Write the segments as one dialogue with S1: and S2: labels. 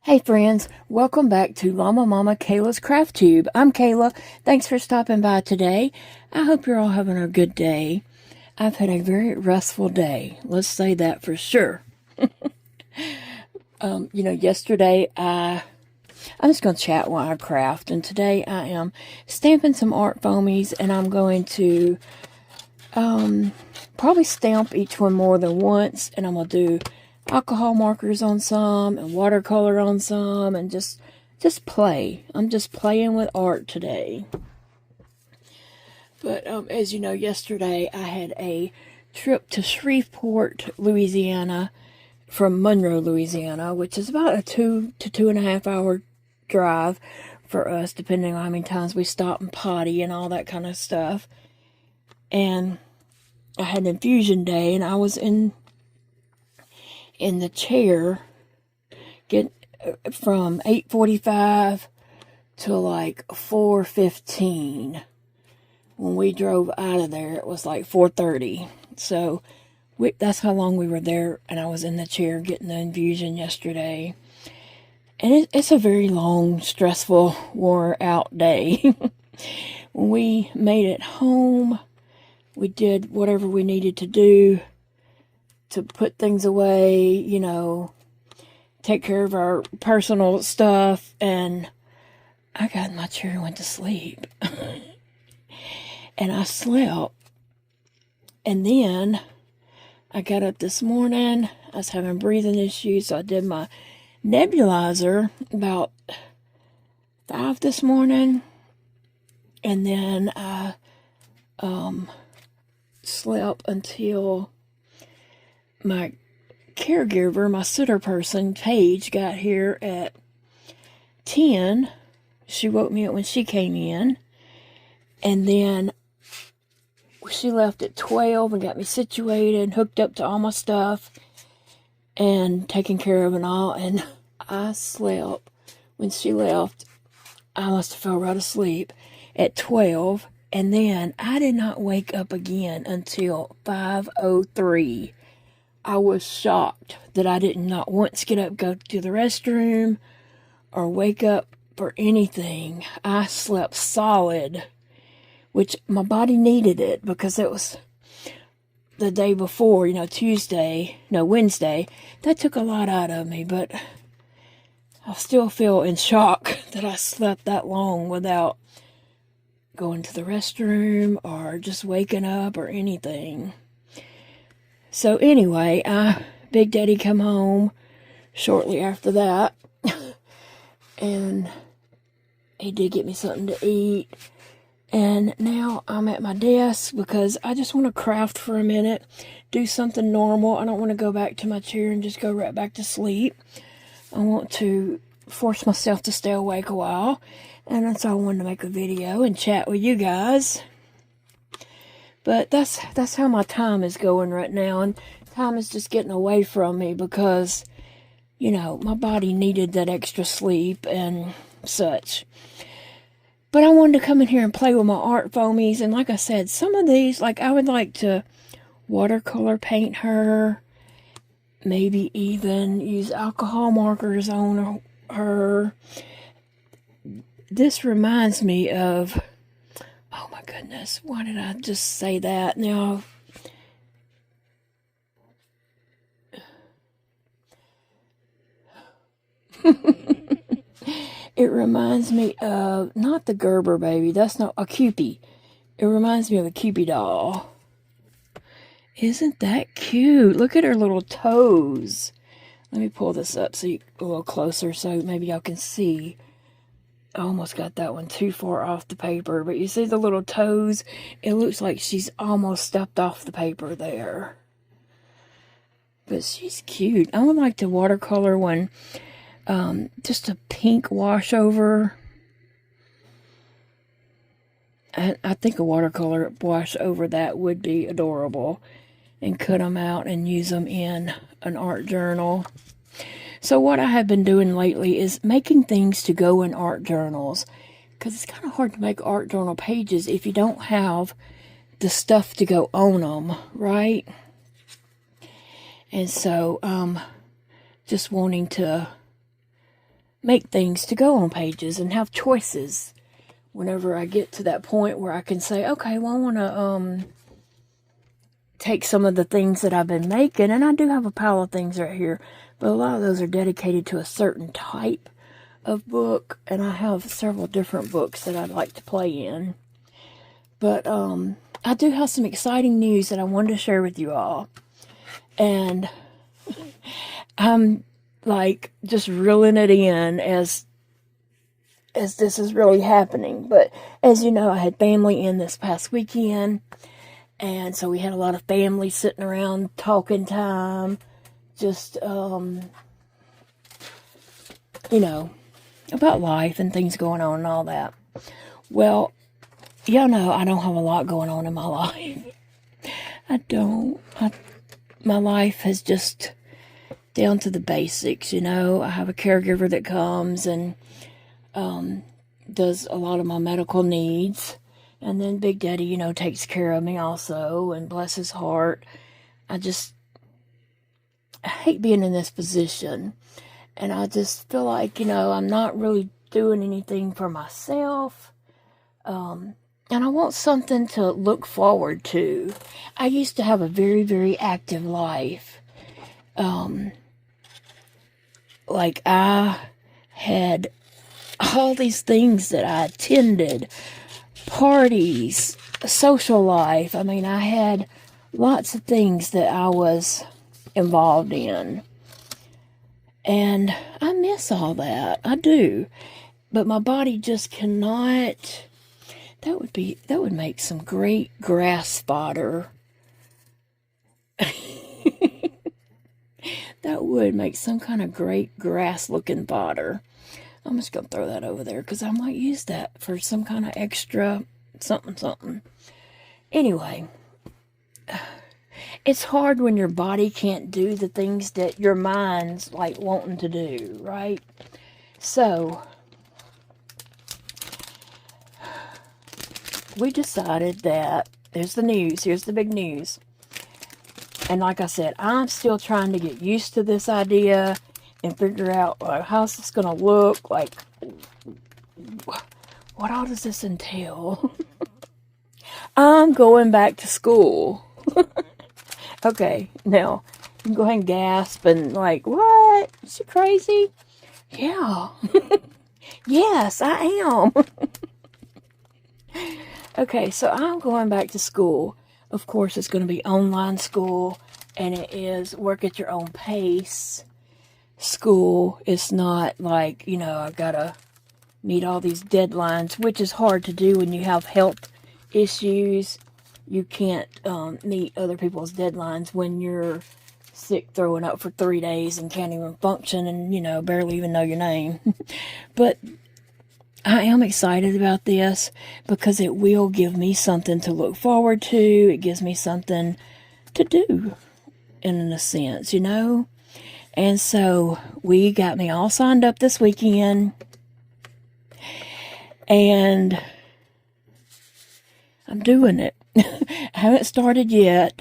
S1: Hey friends, welcome back to Llama Mama Kayla's Craft Tube. I'm Kayla. Thanks for stopping by today. I hope you're all having a good day. I've had a very restful day. Let's say that for sure. Yesterday I'm just going to chat while I craft, and today I am stamping some art foamies, and I'm going to probably stamp each one more than once, and I'm going to do alcohol markers on some and watercolor on some and just play. I'm just playing with art today. But as you know, yesterday I had a trip to Shreveport, Louisiana from Monroe, Louisiana, which is about a 2 to 2.5 hour drive for us, depending on how many times we stop and potty and all that kind of stuff. And I had an infusion day, and I was in the chair from 8:45 to like 4:15. When we drove out of there, it was like 4:30. So that's how long we were there, and I was in the chair getting the infusion yesterday. And it's a very long, stressful, wore out day. When we made it home, we did whatever we needed to do to put things away, take care of our personal stuff, and I got in my chair and went to sleep. And I slept. And then I got up this morning. I was having breathing issues, so I did my nebulizer about 5 this morning. And then I slept until my caregiver, my sitter person, Paige, got here at 10. She woke me up when she came in. And then she left at 12 and got me situated, hooked up to all my stuff, and taken care of and all. And I slept. When she left, I must have fell right asleep at 12. And then I did not wake up again until 5:03. I was shocked that I did not once get up, go to the restroom, or wake up for anything. I slept solid, which my body needed it because it was the day before, Wednesday. That took a lot out of me, but I still feel in shock that I slept that long without going to the restroom or just waking up or anything. So anyway, Big Daddy come home shortly after that, and he did get me something to eat. And now I'm at my desk because I just want to craft for a minute, do something normal. I don't want to go back to my chair and just go right back to sleep. I want to force myself to stay awake a while, and that's why I wanted to make a video and chat with you guys. But that's how my time is going right now, and time is just getting away from me because, my body needed that extra sleep and such. But I wanted to come in here and play with my art foamies, and like I said, some of these, I would like to watercolor paint her, maybe even use alcohol markers on her. This reminds me of, oh my goodness, why did I just say that? Now, it reminds me of, not the Gerber baby, that's not, a Cupid. It reminds me of a Cupid doll. Isn't that cute? Look at her little toes. Let me pull this up a little closer so maybe y'all can see. I almost got that one too far off the paper, but you see the little toes? It looks like she's almost stepped off the paper there. But she's cute. I would like to watercolor one, just a pink wash over. I think a watercolor wash over that would be adorable, and cut them out and use them in an art journal. So what I have been doing lately is making things to go in art journals, because it's kind of hard to make art journal pages if you don't have the stuff to go on them, right? And so just wanting to make things to go on pages and have choices whenever I get to that point where I can say, okay, well, I want to take some of the things that I've been making, and I do have a pile of things right here, but a lot of those are dedicated to a certain type of book, and I have several different books that I'd like to play in. But I do have some exciting news that I wanted to share with you all, and I'm like just reeling it in as this is really happening. But as you know, I had family in this past weekend, and so we had a lot of family sitting around talking time, just you know, about life and things going on and all that. Well, y'all know I don't have a lot going on in my life. I don't. My life has just down to the basics, you know. I have a caregiver that comes and does a lot of my medical needs. And then Big Daddy, you know, takes care of me also, and bless his heart. I hate being in this position. And I just feel like, you know, I'm not really doing anything for myself. And I want something to look forward to. I used to have a very, very active life. Like I had all these things that I attended. Parties, social life. I mean, I had lots of things that I was involved in. And I miss all that. I do. But my body just cannot. That would make some great grass fodder. That would make some kind of great grass looking fodder. I'm just going to throw that over there because I might use that for some kind of extra something. Anyway, it's hard when your body can't do the things that your mind's like wanting to do, right? So, we decided that, there's the news, here's the big news. And like I said, I'm still trying to get used to this idea and figure out how's this going to look, like, what all does this entail? I'm going back to school. Okay, now, you can go ahead and gasp and like, what? Is she crazy? Yeah. Yes, I am. Okay, so I'm going back to school. Of course, it's going to be online school, and it is work at your own pace school. It's not like, you know, I gotta meet all these deadlines, which is hard to do when you have health issues. You can't meet other people's deadlines when you're sick, throwing up for 3 days and can't even function and, you know, barely even know your name. But I am excited about this because it will give me something to look forward to. It gives me something to do, in a sense, you know. And so we got me all signed up this weekend. And I'm doing it. I haven't started yet.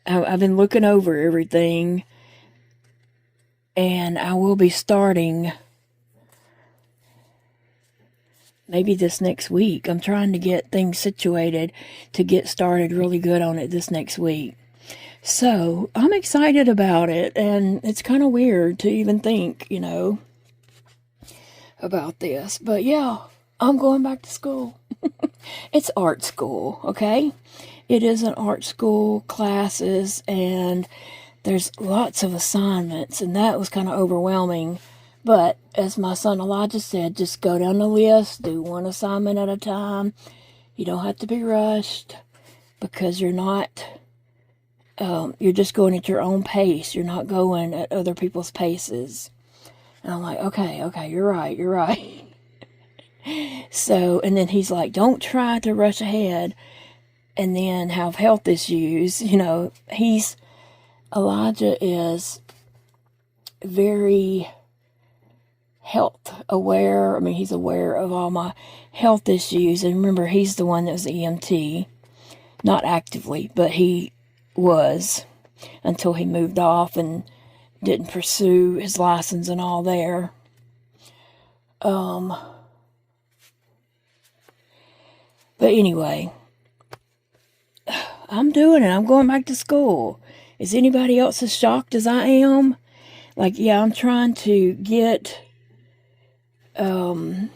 S1: I've been looking over everything. And I will be starting maybe this next week. I'm trying to get things situated to get started really good on it this next week. So, I'm excited about it, and it's kind of weird to even think, you know, about this. But yeah, I'm going back to school. It's art school, okay? It is an art school, classes, and there's lots of assignments, and that was kind of overwhelming. But as my son Elijah said, just go down the list, do one assignment at a time. You don't have to be rushed because you're not, you're just going at your own pace. You're not going at other people's paces. And I'm like, okay, you're right. So, and then he's like, don't try to rush ahead and then have health issues. You know, Elijah is very health aware. I mean, he's aware of all my health issues. And remember, he's the one that was the EMT. Not actively, but he was until he moved off and didn't pursue his license and all there. But anyway, I'm doing it. I'm going back to school. Is anybody else as shocked as I am? Like, yeah, I'm trying to get, I'm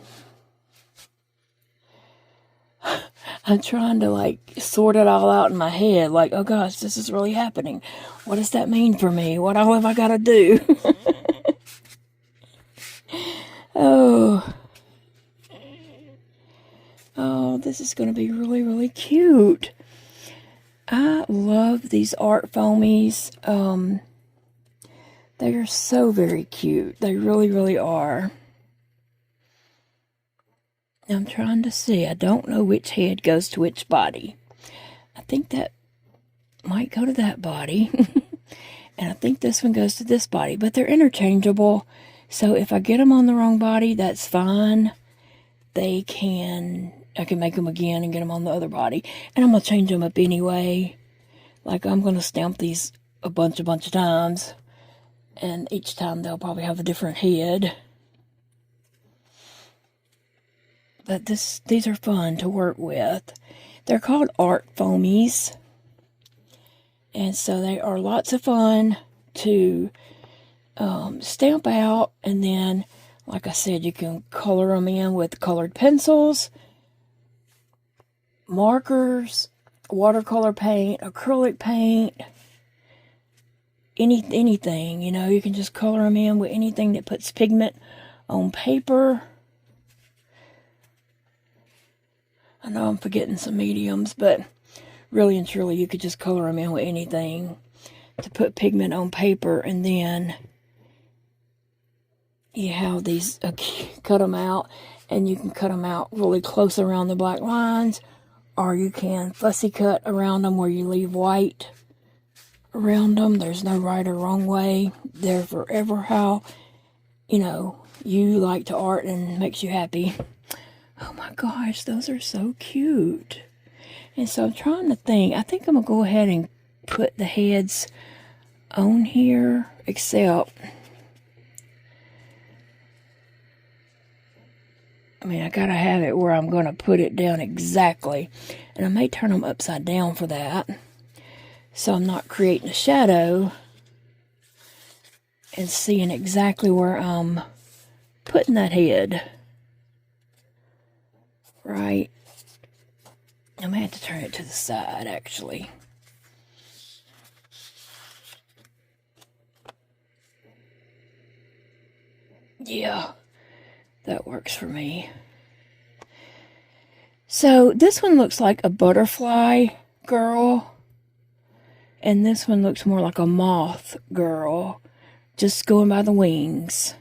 S1: trying to, like, sort it all out in my head. Like, oh gosh, this is really happening. What does that mean for me? What all have I got to do? Oh. Oh, this is going to be really, really cute. I love these art foamies. They are so very cute. They really, really are. I'm trying to see. I don't know which head goes to which body. I think that might go to that body. And I think this one goes to this body. But they're interchangeable. So if I get them on the wrong body, that's fine. I can make them again and get them on the other body. And I'm going to change them up anyway. Like, I'm going to stamp these a bunch of times. And each time they'll probably have a different head. But these are fun to work with. They're called art foamies. And so they are lots of fun to stamp out. And then, like I said, you can color them in with colored pencils, markers, watercolor paint, acrylic paint, anything. You know, you can just color them in with anything that puts pigment on paper. I know I'm forgetting some mediums, but really and truly you could just color them in with anything to put pigment on paper. And then you have these, cut them out, and you can cut them out really close around the black lines, or you can fussy cut around them where you leave white around them. There's no right or wrong way. They're forever how, you know, you like to art and makes you happy. Oh my gosh, those are so cute. And so I'm trying to think. I think I'm going to go ahead and put the heads on here, except, I mean, I got to have it where I'm going to put it down exactly. And I may turn them upside down for that, so I'm not creating a shadow and seeing exactly where I'm putting that head. Right. I may have to turn it to the side, actually. Yeah, that works for me. So this one looks like a butterfly girl, and this one looks more like a moth girl, just going by the wings.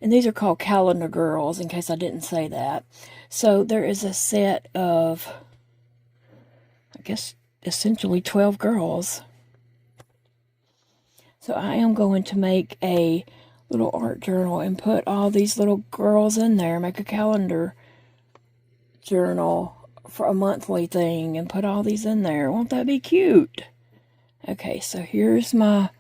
S1: And these are called calendar girls, in case I didn't say that. So there is a set of, I guess, essentially 12 girls. So I am going to make a little art journal and put all these little girls in there. Make a calendar journal for a monthly thing and put all these in there. Won't that be cute? Okay, so here's my,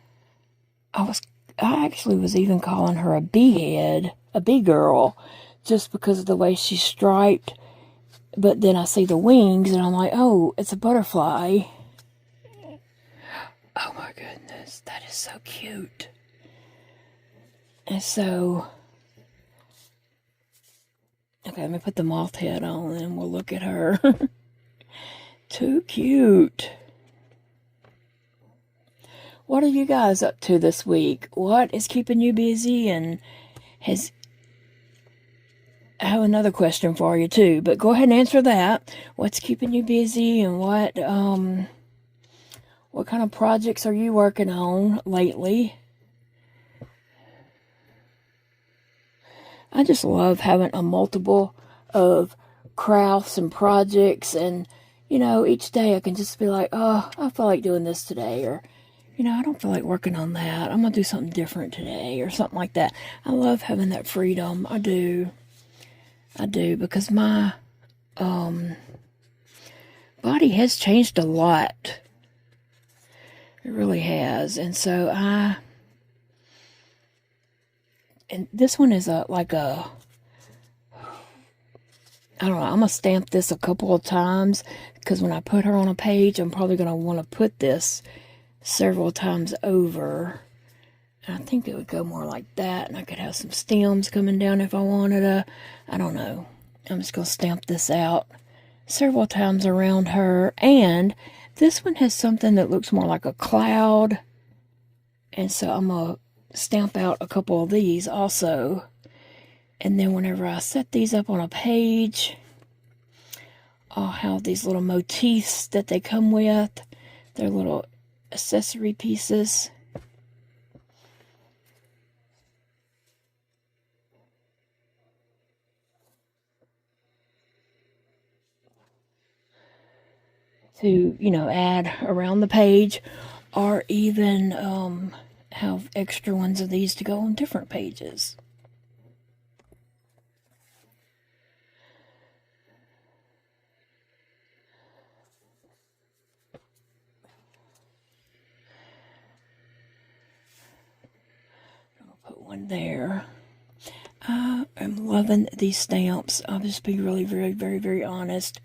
S1: I actually was even calling her a bee head, a bee girl, just because of the way she's striped. But then I see the wings and I'm like, oh, it's a butterfly. Oh my goodness, that is so cute. And so, okay, let me put the moth head on and we'll look at her. Too cute. What are you guys up to this week? What is keeping you busy? And I have another question for you too, but go ahead and answer that. What's keeping you busy, and what kind of projects are you working on lately? I just love having a multiple of crafts and projects, and you know, each day I can just be like, oh, I feel like doing this today, or you know, I don't feel like working on that. I'm going to do something different today or something like that. I love having that freedom. I do. Because my body has changed a lot. It really has. And so And this one is like a, I don't know, I'm going to stamp this a couple of times because when I put her on a page, I'm probably going to want to put this several times over. And I think it would go more like that, and I could have some stems coming down if I wanted to. I don't know. I'm just going to stamp this out several times around her. And this one has something that looks more like a cloud. And so I'm going to stamp out a couple of these also. And then whenever I set these up on a page, I'll have these little motifs that they come with. They're little accessory pieces. To, you know, add around the page, or even have extra ones of these to go on different pages. I'll put one there. I am loving these stamps. I'll just be really very, very, very honest.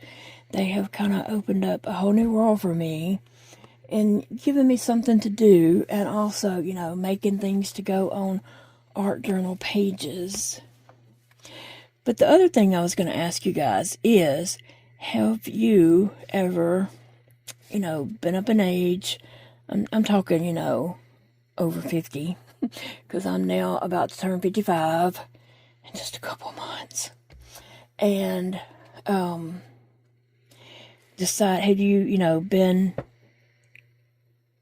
S1: They have kind of opened up a whole new world for me and given me something to do, and also, you know, making things to go on art journal pages. But the other thing I was going to ask you guys is, have you ever, you know, been up in age? I'm talking, you know, over 50, because I'm now about to turn 55 in just a couple months. And have you, you know, been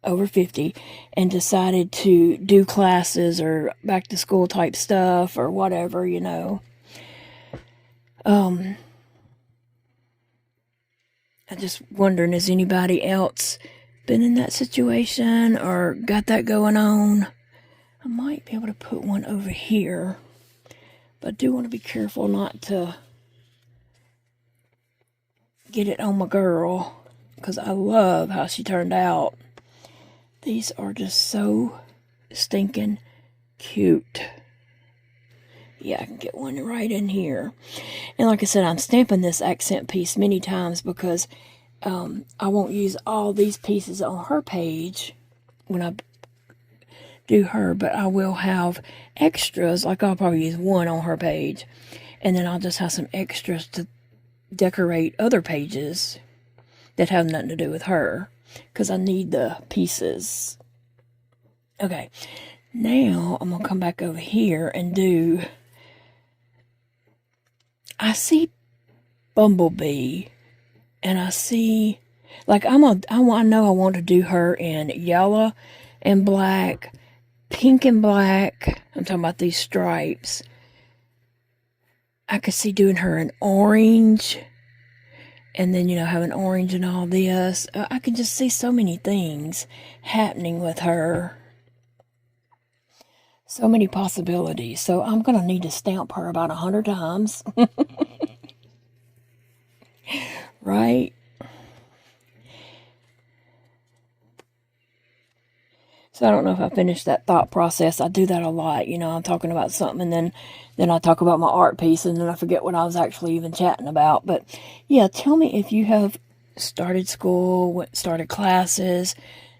S1: over 50 and decided to do classes or back to school type stuff or whatever, you know? I'm just wondering, has anybody else been in that situation or got that going on? I might be able to put one over here, but I do want to be careful not to get it on my girl, because I love how she turned out. These are just so stinking cute. Yeah, I can get one right in here. And like I said, I'm stamping this accent piece many times because I won't use all these pieces on her page when I do her, but I will have extras. Like I'll probably use one on her page, and then I'll just have some extras to decorate other pages that have nothing to do with her, because I need the pieces. Okay, now I'm gonna come back over here and do, I see Bumblebee, and I see, like, I know I want to do her in yellow and black, pink and black. I'm talking about these stripes. I could see doing her in orange, and then, you know, having orange and all this. I can just see so many things happening with her. So many possibilities. So I'm going to need to stamp her about 100 times. Right? So I don't know if I finished that thought process. I do that a lot. You know, I'm talking about something, and then I talk about my art piece, and then I forget what I was actually even chatting about. But yeah, tell me if you have started school, started classes,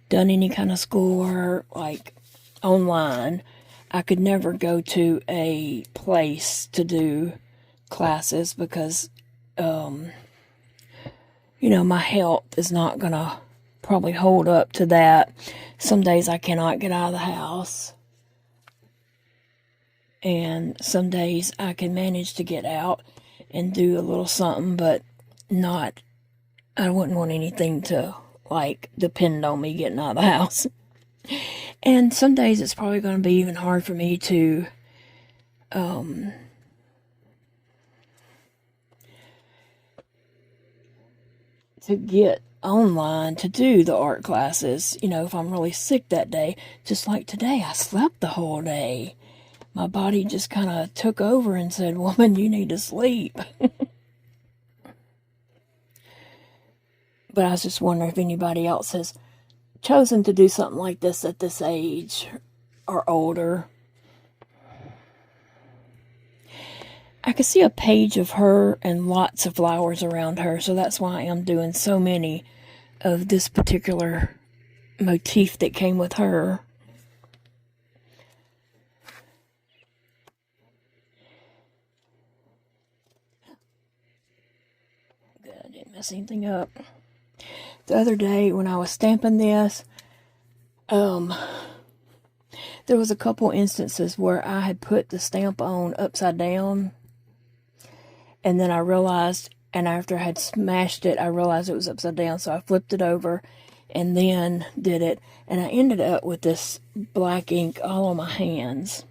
S1: done any kind of schoolwork, like online. I could never go to a place to do classes because, you know, my health is not going to probably hold up to that. Some days I cannot get out of the house, and some days I can manage to get out and do a little something, but not, I wouldn't want anything to, like, depend on me getting out of the house. And some days it's probably going to be even hard for me to get online to do the art classes, you know, if I'm really sick that day. Just like today, I slept the whole day. My body just kind of took over and said, woman, you need to sleep. But I was just wondering if anybody else has chosen to do something like this at this age or older. I could see a page of her and lots of flowers around her, so that's why I am doing so many of this particular motif that came with her. Good, I didn't mess anything up. The other day when I was stamping this, there was a couple instances where I had put the stamp on upside down, and then I realized, and after I had smashed it, I realized it was upside down, so I flipped it over and then did it, and I ended up with this black ink all on my hands.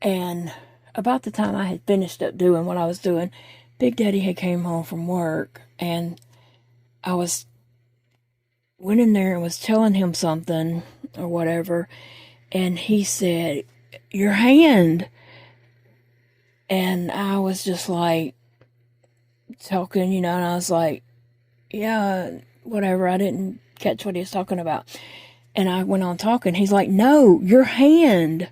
S1: And about the time I had finished up doing what I was doing, Big Daddy had came home from work, and I went in there and was telling him something or whatever, and he said, "Your hand." And I was just like talking, and I was like, yeah, whatever. I didn't catch what he was talking about. And I went on talking. He's like, "No, your hand."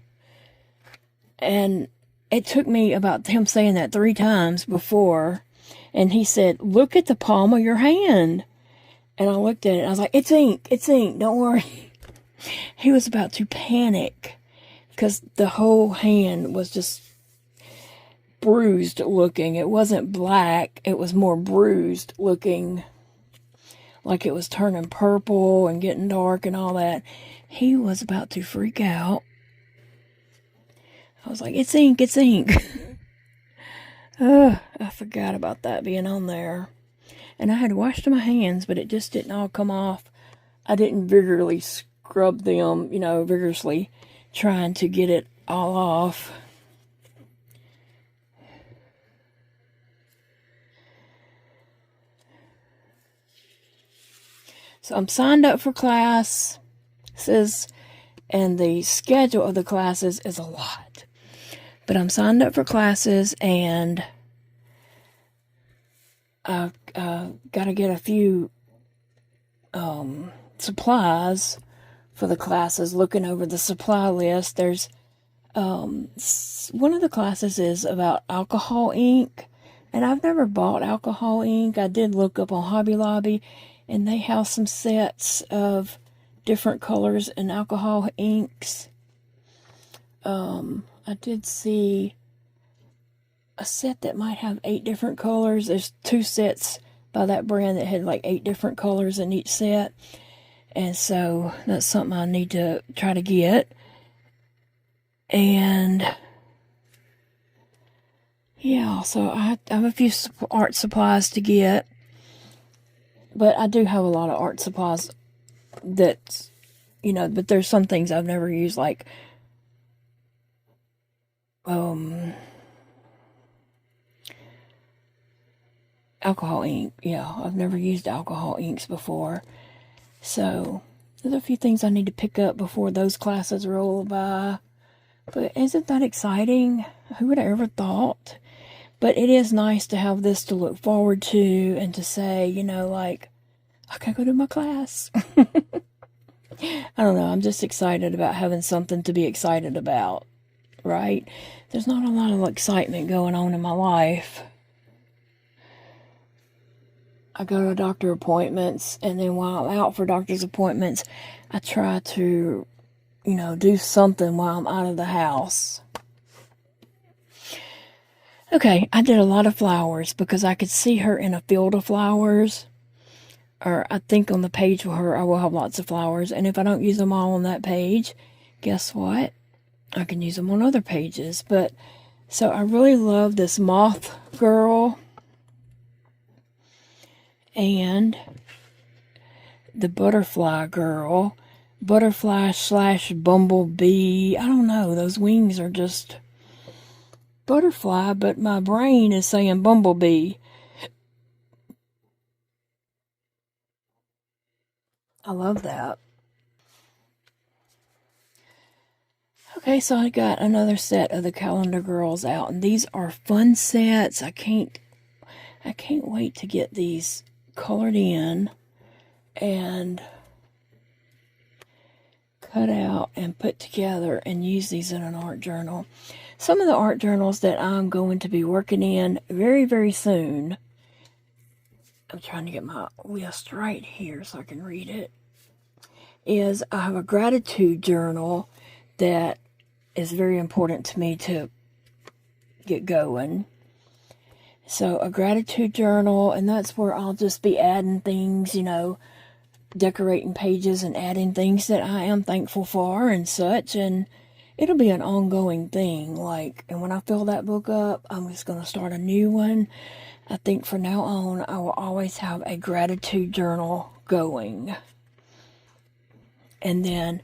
S1: And it took me about him saying that 3 times before. And he said, "Look at the palm of your hand." And I looked at it, and I was like, "It's ink, don't worry." He was about to panic because the whole hand was just bruised looking. It wasn't black, it was more bruised looking, like it was turning purple and getting dark and all that. He was about to freak out. I was like, "It's ink, I forgot about that being on there. And I had washed my hands, but it just didn't all come off. I didn't vigorously scrub them, vigorously trying to get it all off. So I'm signed up for classes, and the schedule of the classes is a lot. But I'm signed up for classes, and I've got to get a few supplies for the classes. Looking over the supply list, there's one of the classes is about alcohol ink, and I've never bought alcohol ink. I did look up on Hobby Lobby, and they have some sets of different colors and alcohol inks. I did see a set that might have 8 different colors. There's 2 sets by that brand that had like 8 different colors in each set. And so that's something I need to try to get. And yeah, so I have a few art supplies to get. But I do have a lot of art supplies that, but there's some things I've never used, like alcohol ink. Yeah, I've never used alcohol inks before. So there's a few things I need to pick up before those classes roll by. But isn't that exciting? Who would have ever thought? But it is nice to have this to look forward to and to say, like, I can go to my class. I don't know. I'm just excited about having something to be excited about, right? There's not a lot of excitement going on in my life. I go to doctor appointments, and then while I'm out for doctor's appointments, I try to, do something while I'm out of the house. Okay, I did a lot of flowers because I could see her in a field of flowers. Or I think on the page with her, I will have lots of flowers. And if I don't use them all on that page, guess what? I can use them on other pages. But, so I really love this moth girl. And the butterfly girl. Butterfly / bumblebee. I don't know. Those wings are just butterfly, but my brain is saying bumblebee. I love that. Okay, so I got another set of the Calendar Girls out, and these are fun sets. I can't wait to get these colored in and cut out and put together and use these in an art journal. Some of the art journals that I'm going to be working in very, very soon. I'm trying to get my list right here so I can read it. Is I have a gratitude journal that is very important to me to get going. So a gratitude journal, and that's where I'll just be adding things, you know, decorating pages and adding things that I am thankful for and such, and it'll be an ongoing thing. Like, and when I fill that book up, I'm just going to start a new one. I think from now on, I will always have a gratitude journal going. And then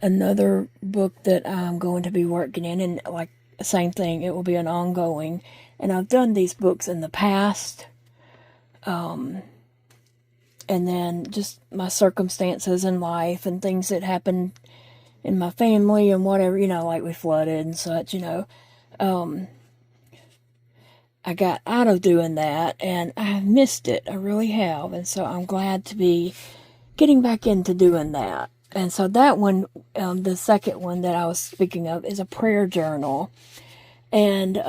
S1: another book that I'm going to be working in, and like the same thing, it will be an ongoing. And I've done these books in the past. And then just my circumstances in life and things that happened in my family and whatever, you know, like we flooded and such, you know. I got out of doing that and I have missed it. I really have. And so I'm glad to be getting back into doing that. And so that one, the second one that I was speaking of, is a prayer journal. And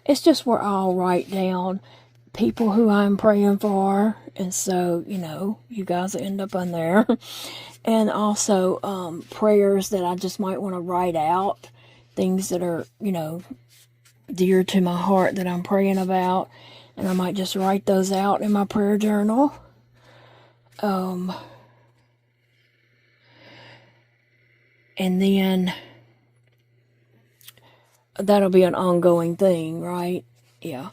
S1: it's just where I'll write down people who I'm praying for. And so, you know, you guys end up on there. And also prayers that I just might want to write out. Things that are, you know, dear to my heart that I'm praying about. And I might just write those out in my prayer journal. And then that'll be an ongoing thing, right? Yeah.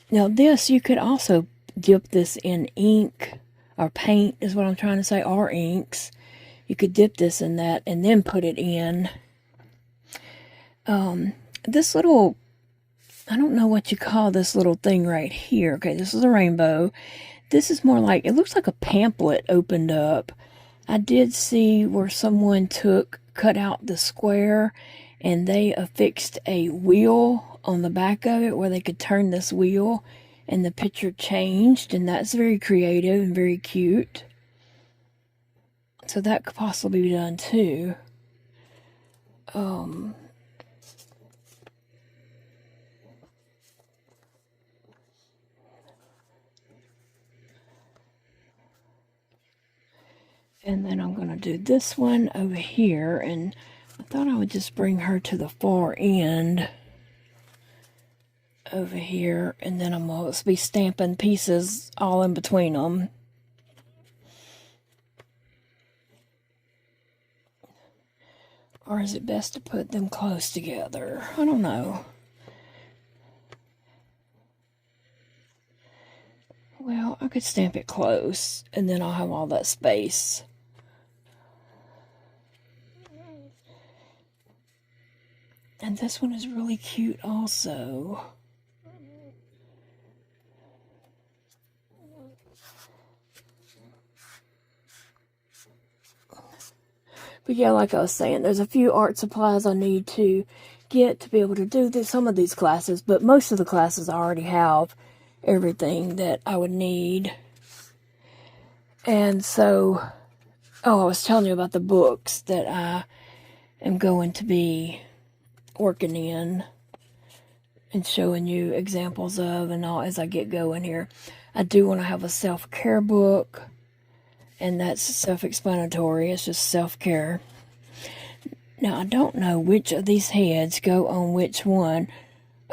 S1: Now this, you could also dip this in ink or paint is what I'm trying to say, or inks. You could dip this in that and then put it in. This little, I don't know what you call this little thing right here. Okay, this is a rainbow. This is more like, it looks like a pamphlet opened up. I did see where someone cut out the square and they affixed a wheel on the back of it where they could turn this wheel and the picture changed, and that's very creative and very cute. So that could possibly be done too. And then I'm going to do this one over here, and I thought I would just bring her to the far end over here, and then I'm going to be stamping pieces all in between them. Or is it best to put them close together? I don't know. Well, I could stamp it close, and then I'll have all that space. And this one is really cute also. But yeah, like I was saying, there's a few art supplies I need to get to be able to do some of these classes, but most of the classes I already have everything that I would need. And so, I was telling you about the books that I am going to be working in and showing you examples of and all as I get going here. I do want to have a self-care book, and that's self-explanatory. It's just self-care. Now, I don't know which of these heads go on which one.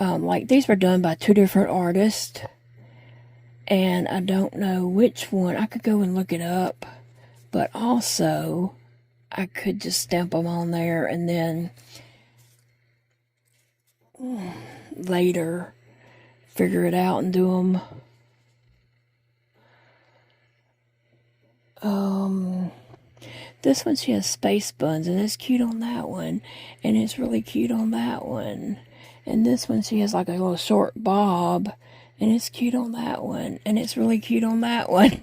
S1: Like, these were done by two different artists, and I don't know which one. I could go and look it up, but also I could just stamp them on there and then later figure it out and do them. This one, she has space buns, and it's cute on that one, and it's really cute on that one. And this one, she has like a little short bob, and it's cute on that one, and it's really cute on that one.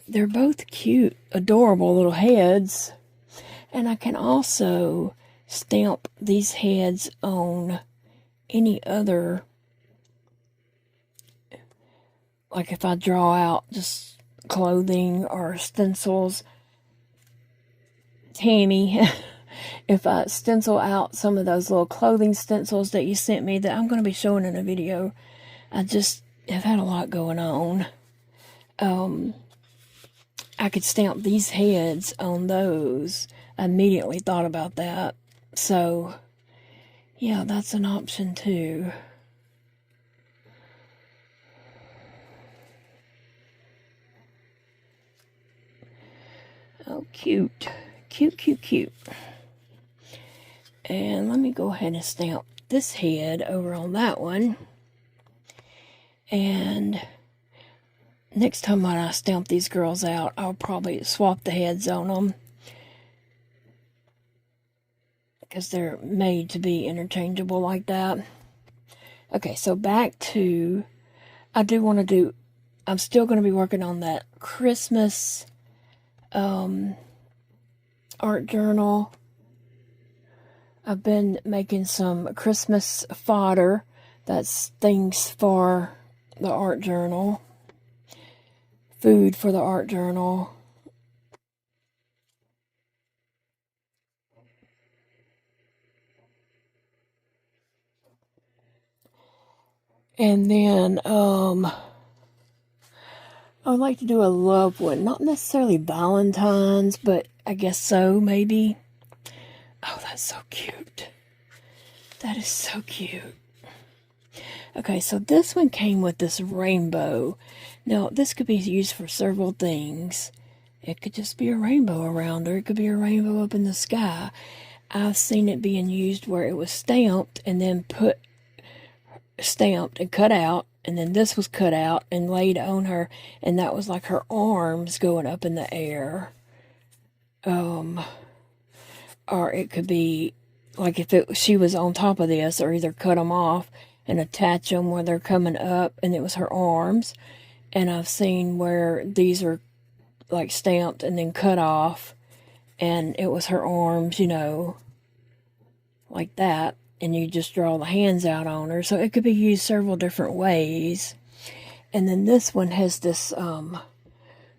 S1: They're both cute, adorable little heads. And I can also stamp these heads on any other, like if I draw out just clothing or stencils. Tammy, if I stencil out some of those little clothing stencils that you sent me that I'm going to be showing in a video. I just have had a lot going on. I could stamp these heads on those. I immediately thought about that. So, yeah, that's an option too. Oh, cute. Cute, cute, cute. And let me go ahead and stamp this head over on that one. And next time when I stamp these girls out, I'll probably swap the heads on them, because they're made to be interchangeable like that. Okay, so back to, I'm still going to be working on that Christmas art journal. I've been making some Christmas fodder. That's things for the art journal. Food for the art journal. And then, I would like to do a love one. Not necessarily Valentine's, but I guess so, maybe. Oh, that's so cute. That is so cute. Okay, so this one came with this rainbow. Now, this could be used for several things. It could just be a rainbow around her. It could be a rainbow up in the sky. I've seen it being used where it was stamped and then stamped and cut out, and then this was cut out and laid on her, and that was like her arms going up in the air. Or it could be like if she was on top of this, or either cut them off and attach them where they're coming up, and it was her arms. And I've seen where these are like stamped and then cut off, and it was her arms, you know, like that, and you just draw the hands out on her. So it could be used several different ways. And then this one has this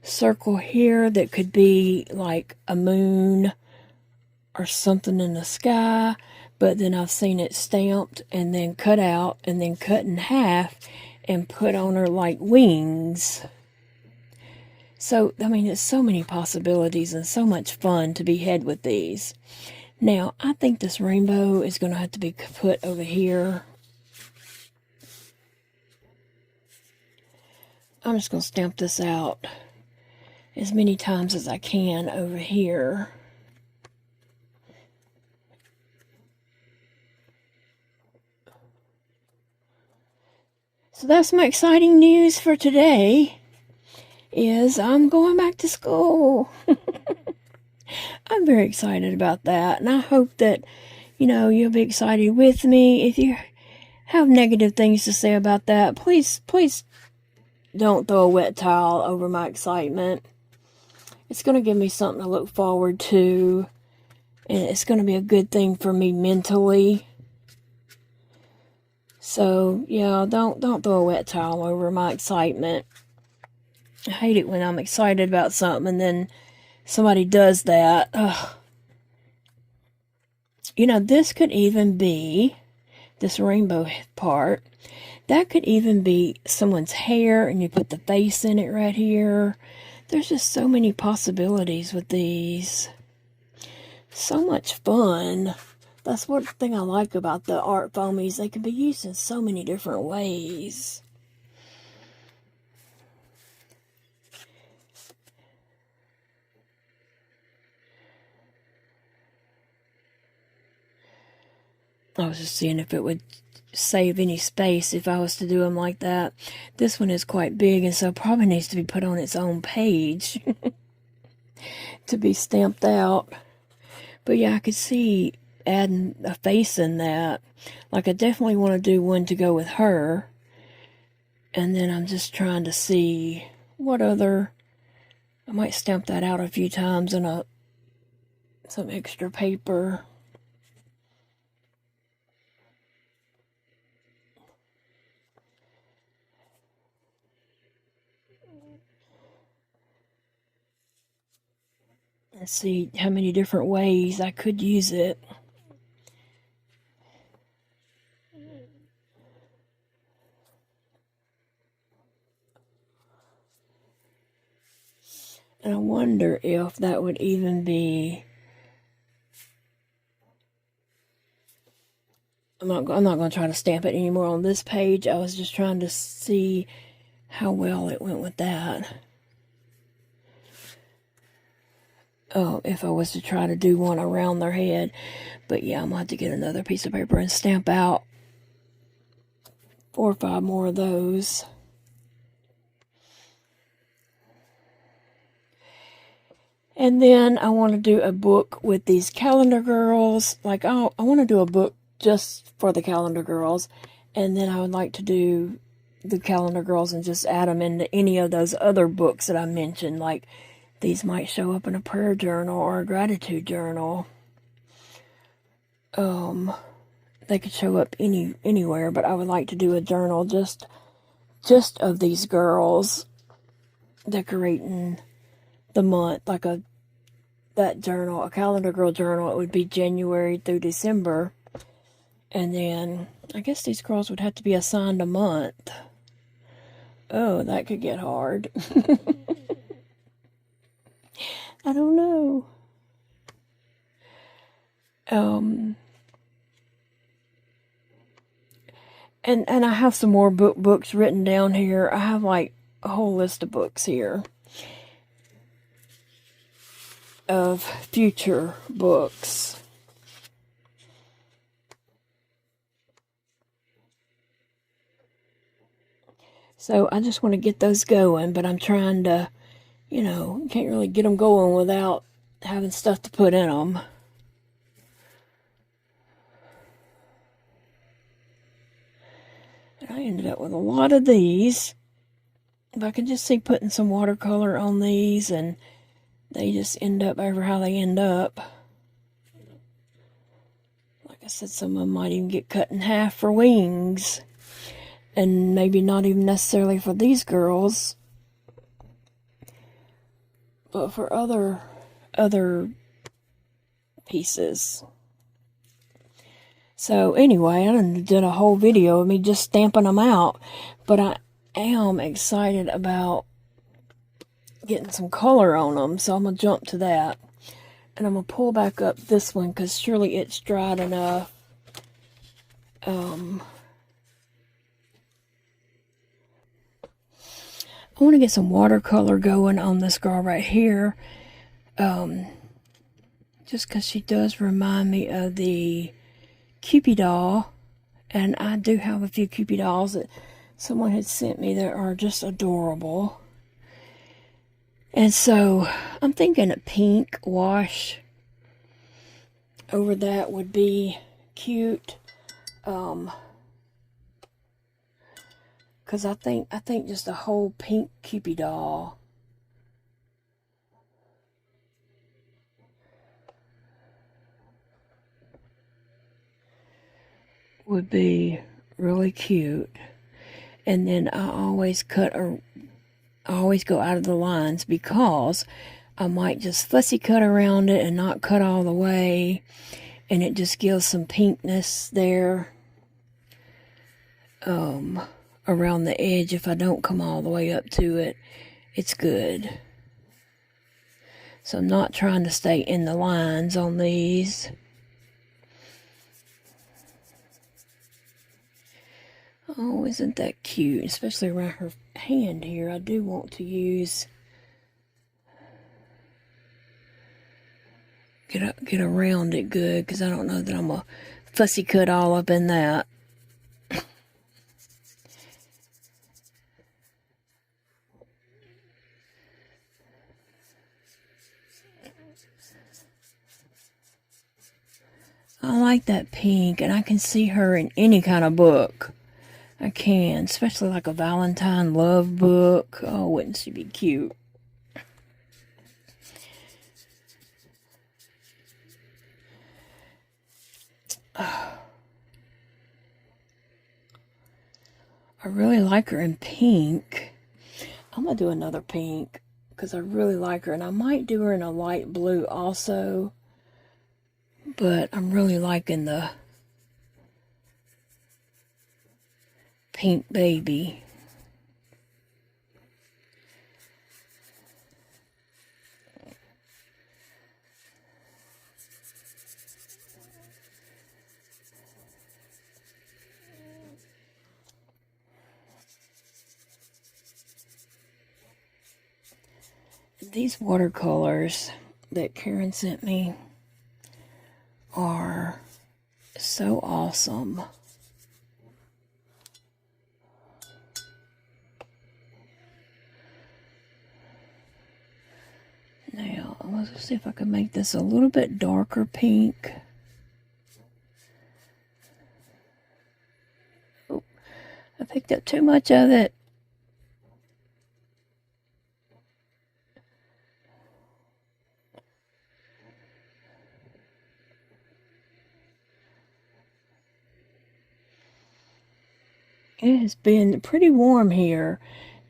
S1: circle here that could be like a moon or something in the sky, but then I've seen it stamped and then cut out and then cut in half and put on her like wings. So, I mean, it's so many possibilities and so much fun to be had with these. Now, I think this rainbow is going to have to be put over here. I'm just going to stamp this out as many times as I can over here. So that's my exciting news for today, is I'm going back to school. I'm very excited about that, and I hope that, you know, you'll be excited with me. If you have negative things to say about that, please don't throw a wet towel over my excitement. It's going to give me something to look forward to, and it's going to be a good thing for me mentally. So, yeah, don't throw a wet towel over my excitement. I hate it when I'm excited about something and then somebody does that. Ugh. You know, this could even be, this rainbow part, that could even be someone's hair, and you put the face in it right here. There's just so many possibilities with these. So much fun. That's one thing I like about the art foamies. They can be used in so many different ways. I was just seeing if it would save any space if I was to do them like that. This one is quite big, and so probably needs to be put on its own page to be stamped out. But yeah, I could see adding a face in that. Like, I definitely want to do one to go with her. And then I'm just trying to see what other, I might stamp that out a few times in some extra paper. and see how many different ways I could use it. And I wonder if that would even be... I'm not going to try to stamp it anymore on this page. I was just trying to see how well it went with that. Oh, if I was to try to do one around their head. But yeah, I'm going to have to get another piece of paper and stamp out 4 or 5 more of those. And then I want to do a book with these calendar girls. Like, I want to do a book just for the calendar girls. And then I would like to do the calendar girls and just add them into any of those other books that I mentioned. Like, these might show up in a prayer journal or a gratitude journal. They could show up anywhere, but I would like to do a journal just of these girls decorating the month, like that journal, a calendar girl journal. It would be January through December, and then I guess these girls would have to be assigned a month. Oh, that could get hard. I don't know. And I have some more books written down here. I have like a whole list of books here of future books. So I just want to get those going, but I'm trying to, can't really get them going without having stuff to put in them. And I ended up with a lot of these. If I could just see putting some watercolor on these, and they just end up over how they end up. Like I said, some of them might even get cut in half for wings. And maybe not even necessarily for these girls, but for other pieces. So anyway, I did a whole video of me just stamping them out, but I am excited about getting some color on them, so I'm going to jump to that. And I'm going to pull back up this one because surely it's dried enough. I want to get some watercolor going on this girl right here. Just because she does remind me of the Cupid doll. And I do have a few Cupid dolls that someone had sent me that are just adorable. And so I'm thinking a pink wash over that would be cute. Because I think just a whole pink Cupid doll would be really cute. And then I always go out of the lines because I might just fussy cut around it and not cut all the way, and it just gives some pinkness there around the edge. If I don't come all the way up to it, it's good. So I'm not trying to stay in the lines on these. Oh, isn't that cute? Especially around her hand here. I do want to get around it good, because I don't know that I'm a fussy cut all up in that. I like that pink, and I can see her in any kind of book. I can, especially like a Valentine love book. Oh, wouldn't she be cute? I really like her in pink. I'm going to do another pink because I really like her. And I might do her in a light blue also, but I'm really liking the pink baby. These watercolors that Karen sent me are so awesome. Now, let's see if I can make this a little bit darker pink. Oh, I picked up too much of it. It has been pretty warm here,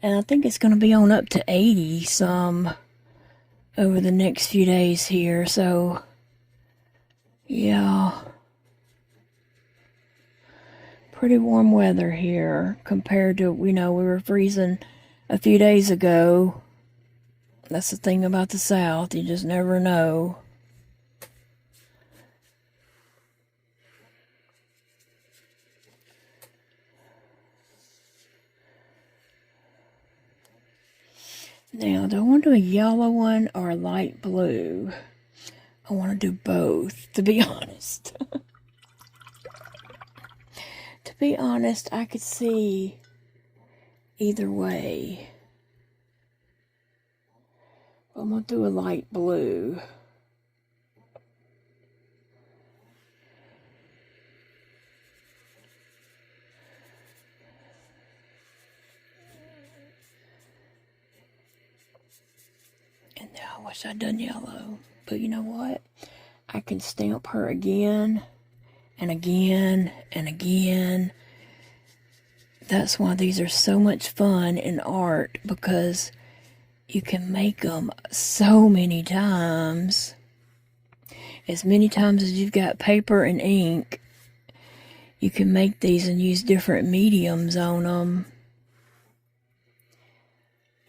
S1: and I think it's going to be on up to 80 some over the next few days here, so yeah, pretty warm weather here compared to, we were freezing a few days ago. That's the thing about the South, you just never know. Now, do I want to do a yellow one or a light blue? I want to do both, to be honest. To be honest, I could see either way. I'm going to do a light blue. And now I wish I'd done yellow. But you know what? I can stamp her again and again and again. That's why these are so much fun in art, because you can make them so many times. As many times as you've got paper and ink, you can make these and use different mediums on them.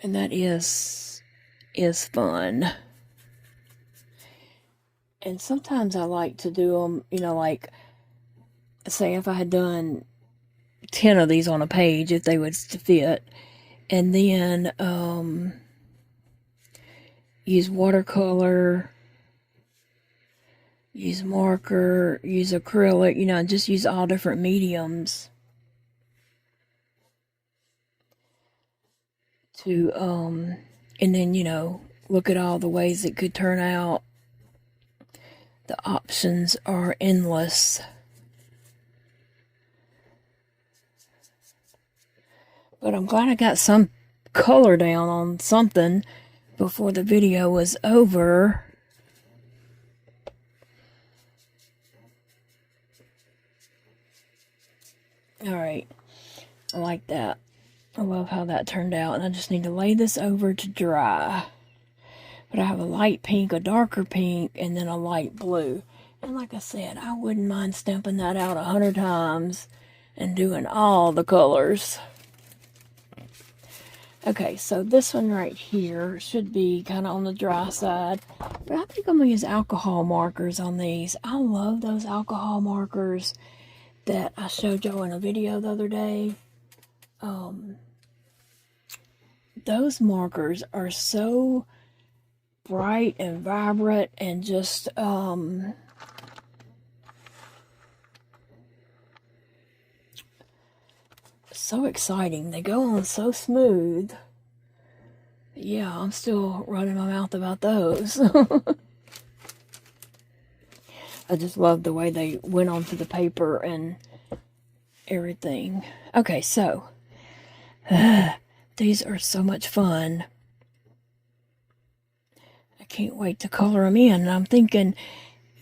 S1: And that is fun. And sometimes I like to do them, like, say if I had done 10 of these on a page, if they would fit, and then use watercolor, use marker, use acrylic, just use all different mediums to, and then, look at all the ways it could turn out. The options are endless. But I'm glad I got some color down on something before the video was over. Alright, I like that. I love how that turned out, and I just need to lay this over to dry. But I have a light pink, a darker pink, and then a light blue. And like I said, I wouldn't mind stamping that out 100 times and doing all the colors. Okay, so this one right here should be kind of on the dry side. But I think I'm going to use alcohol markers on these. I love those alcohol markers that I showed y'all in a video the other day. Those markers are so bright and vibrant and just so exciting. They go on so smooth. Yeah, I'm still running my mouth about those. I just love the way they went onto the paper and everything. Okay, so these are so much fun. I can't wait to color them in. And I'm thinking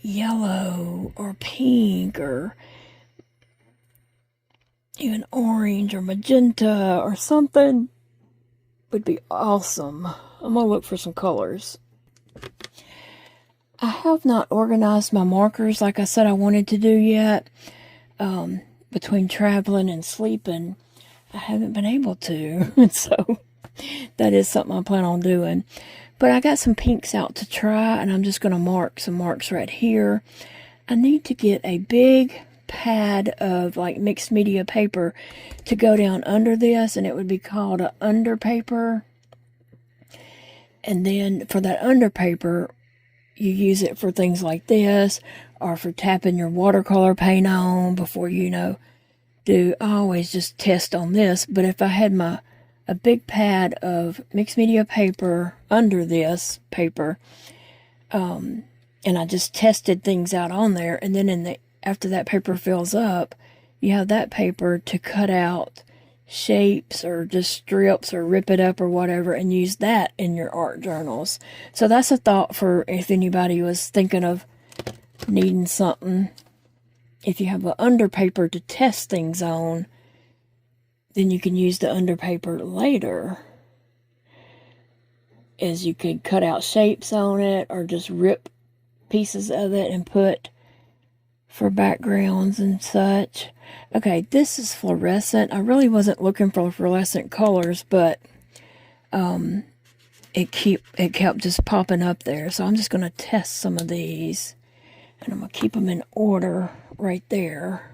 S1: yellow or pink or even orange or magenta or something would be awesome. I'm gonna look for some colors. I have not organized my markers like I said I wanted to do yet. Between traveling and sleeping, I haven't been able to. So that is something I plan on doing. But I got some pinks out to try, and I'm just going to mark some marks right here. I need to get a big pad of like mixed media paper to go down under this, and it would be called an under paper. And then for that under paper, you use it for things like this, or for tapping your watercolor paint on before I always just test on this. But if I had a big pad of mixed media paper under this paper, and I just tested things out on there, and then after that paper fills up, you have that paper to cut out shapes or just strips or rip it up or whatever, and use that in your art journals. So that's a thought for if anybody was thinking of needing something. If you have an under paper to test things on, then you can use the under paper later, as you could cut out shapes on it or just rip pieces of it and put for backgrounds and such. Okay, this is fluorescent. I really wasn't looking for fluorescent colors, but it kept just popping up there. So I'm just going to test some of these, and I'm going to keep them in order right there.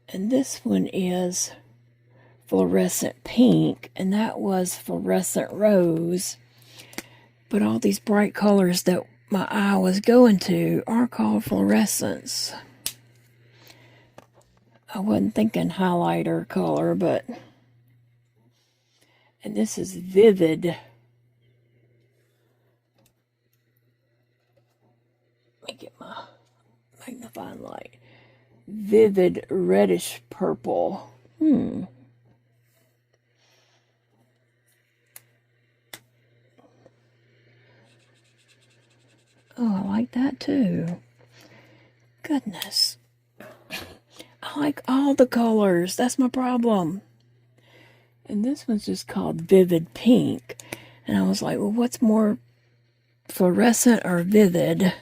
S1: And this one is fluorescent pink, and that was fluorescent rose. But all these bright colors that my eye was going to are called fluorescents. I wasn't thinking highlighter color, but... And this is vivid. Let me get my magnifying light. Vivid reddish purple. Oh, I like that too. Goodness. I like all the colors. That's my problem. And this one's just called Vivid Pink. And I was like, well, what's more fluorescent or vivid?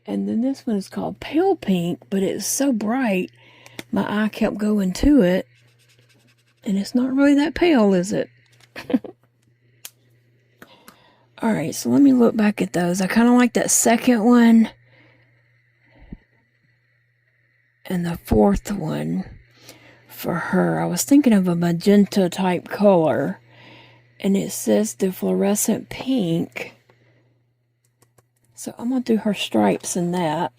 S1: And then this one is called Pale Pink, but it's so bright, my eye kept going to it. And it's not really that pale, is it? Alright, so let me look back at those. I kind of like that second one. And the fourth one for her. I was thinking of a magenta type color. And it says the fluorescent pink. So I'm going to do her stripes in that.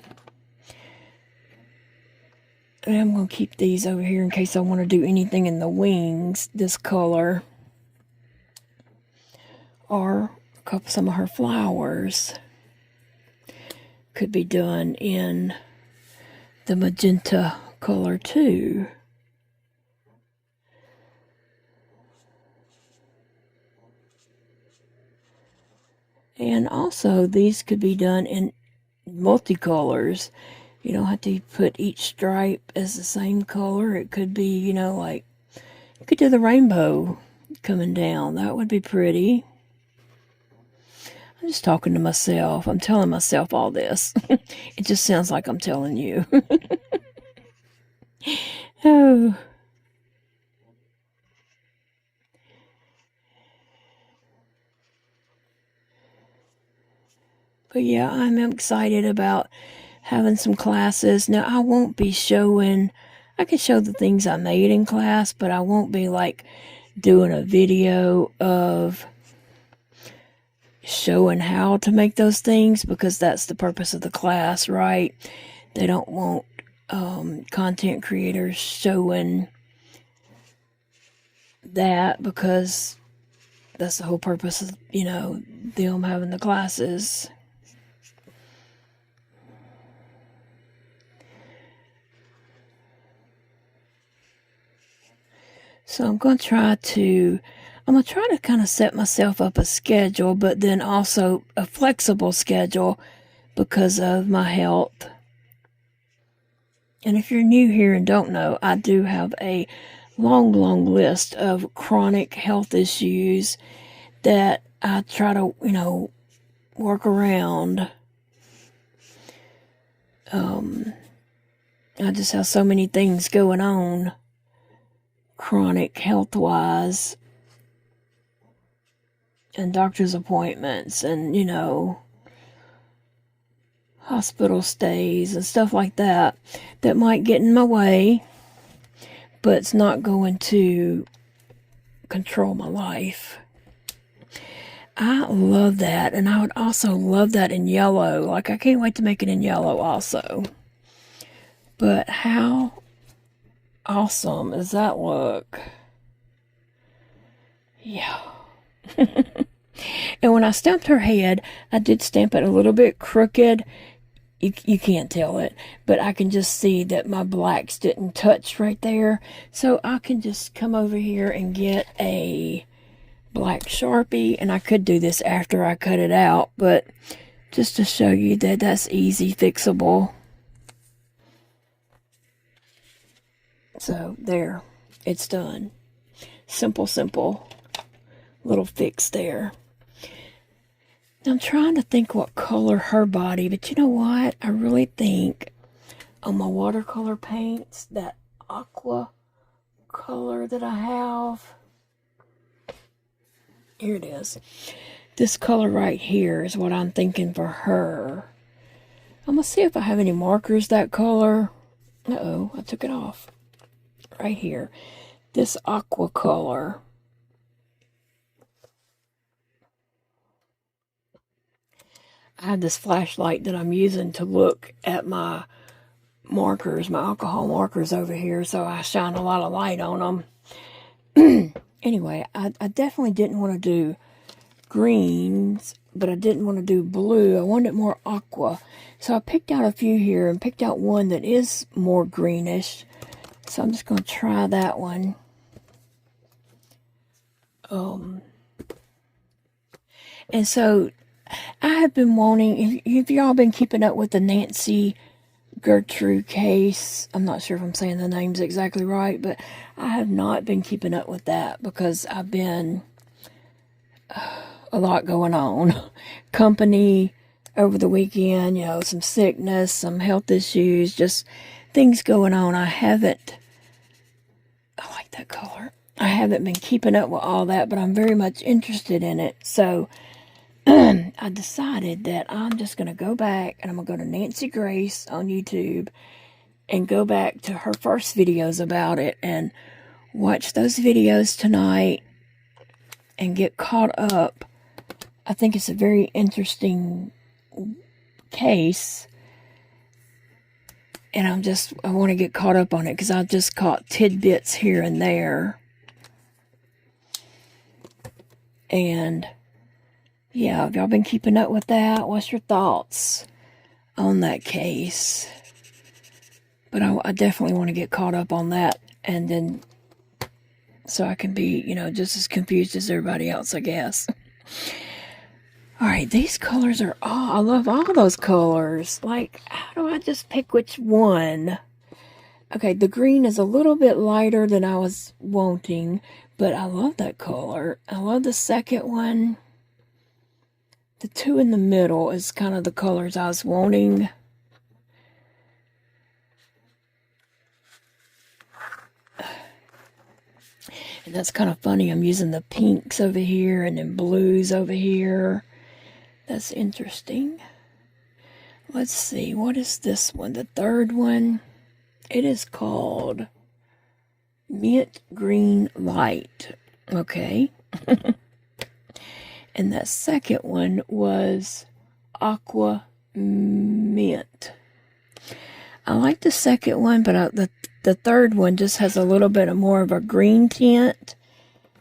S1: And I'm going to keep these over here in case I want to do anything in the wings, this color. Or some of her flowers could be done in the magenta color too. And also these could be done in multicolors. You don't have to put each stripe as the same color. It could be, like, you could do the rainbow coming down. That would be pretty. I'm just talking to myself. I'm telling myself all this. It just sounds like I'm telling you. Oh. But yeah, I'm excited about having some classes. Now, I won't be showing... I can show the things I made in class, but I won't be, like, doing a video of showing how to make those things, because that's the purpose of the class, right? They don't want content creators showing that, because that's the whole purpose of, them having the classes. So I'm going to try to kind of set myself up a schedule, but then also a flexible schedule because of my health. And if you're new here and don't know, I do have a long, long list of chronic health issues that I try to, work around. I just have so many things going on, chronic health-wise, and doctor's appointments, and, hospital stays and stuff like that might get in my way, but it's not going to control my life. I love that, and I would also love that in yellow. Like, I can't wait to make it in yellow also. But how awesome does that look? Yeah. And when I stamped her head, I did stamp it a little bit crooked. You can't tell it, but I can just see that my blacks didn't touch right there. So I can just come over here and get a black Sharpie, and I could do this after I cut it out, but just to show you that that's easy fixable. So there, it's done. Simple little fix there. Now I'm trying to think what color her body, but you know what? I really think on my watercolor paints, that aqua color that I have, here it is. This color right here is what I'm thinking for her. I'm going to see if I have any markers that color. Uh-oh, I took it off. Right here. This aqua color. I have this flashlight that I'm using to look at my markers, my alcohol markers over here, so I shine a lot of light on them. Anyway, I definitely didn't want to do greens, but I didn't want to do blue. I wanted more aqua. So I picked out a few here and picked out one that is more greenish. So I'm just going to try that one. And so I have been wanting, if y'all been keeping up with the Nancy Gertrude case, I'm not sure if I'm saying the names exactly right, but I have not been keeping up with that because I've been a lot going on. Company over the weekend, some sickness, some health issues, just things going on. I like that color. I haven't been keeping up with all that, but I'm very much interested in it. So I decided that I'm just going to go back and I'm going to go to Nancy Grace on YouTube and go back to her first videos about it and watch those videos tonight and get caught up. I think it's a very interesting case, and I want to get caught up on it because I've just caught tidbits here and there. And yeah, have y'all been keeping up with that? What's your thoughts on that case? But I definitely want to get caught up on that, and then so I can be, just as confused as everybody else, I guess. All right, these colors are I love all those colors. Like, how do I just pick which one? Okay, the green is a little bit lighter than I was wanting, but I love that color. I love the second one. The two in the middle is kind of the colors I was wanting. And that's kind of funny. I'm using the pinks over here and then blues over here. That's interesting. Let's see. What is this one? The third one. It is called Mint Green Light. Okay. And that second one was Aqua Mint. I like the second one, but the third one just has a little bit more of a green tint.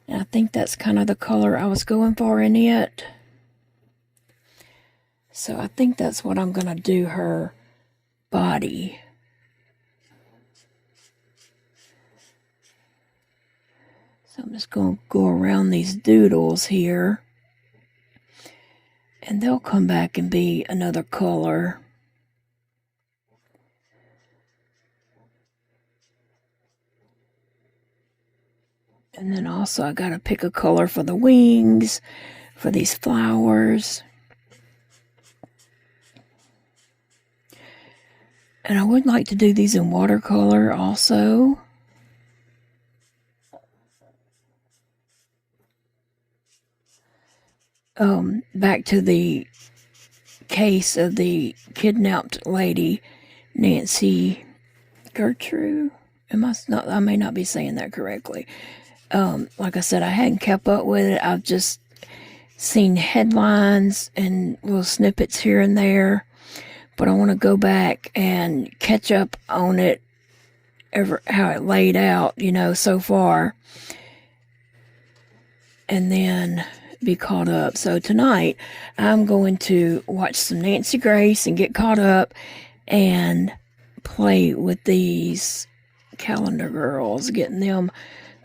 S1: And I think that's kind of the color I was going for in it. So I think that's what I'm going to do her body. So I'm just going to go around these doodles here. And they'll come back and be another color. And then also I gotta pick a color for the wings, for these flowers. And I would like to do these in watercolor also. Back to the case of the kidnapped lady, Nancy Gertrude. I may not be saying that correctly. Like I said, I hadn't kept up with it. I've just seen headlines and little snippets here and there. But I want to go back and catch up on it, how it laid out, so far. And then be caught up. So tonight, I'm going to watch some Nancy Grace and get caught up and play with these calendar girls, getting them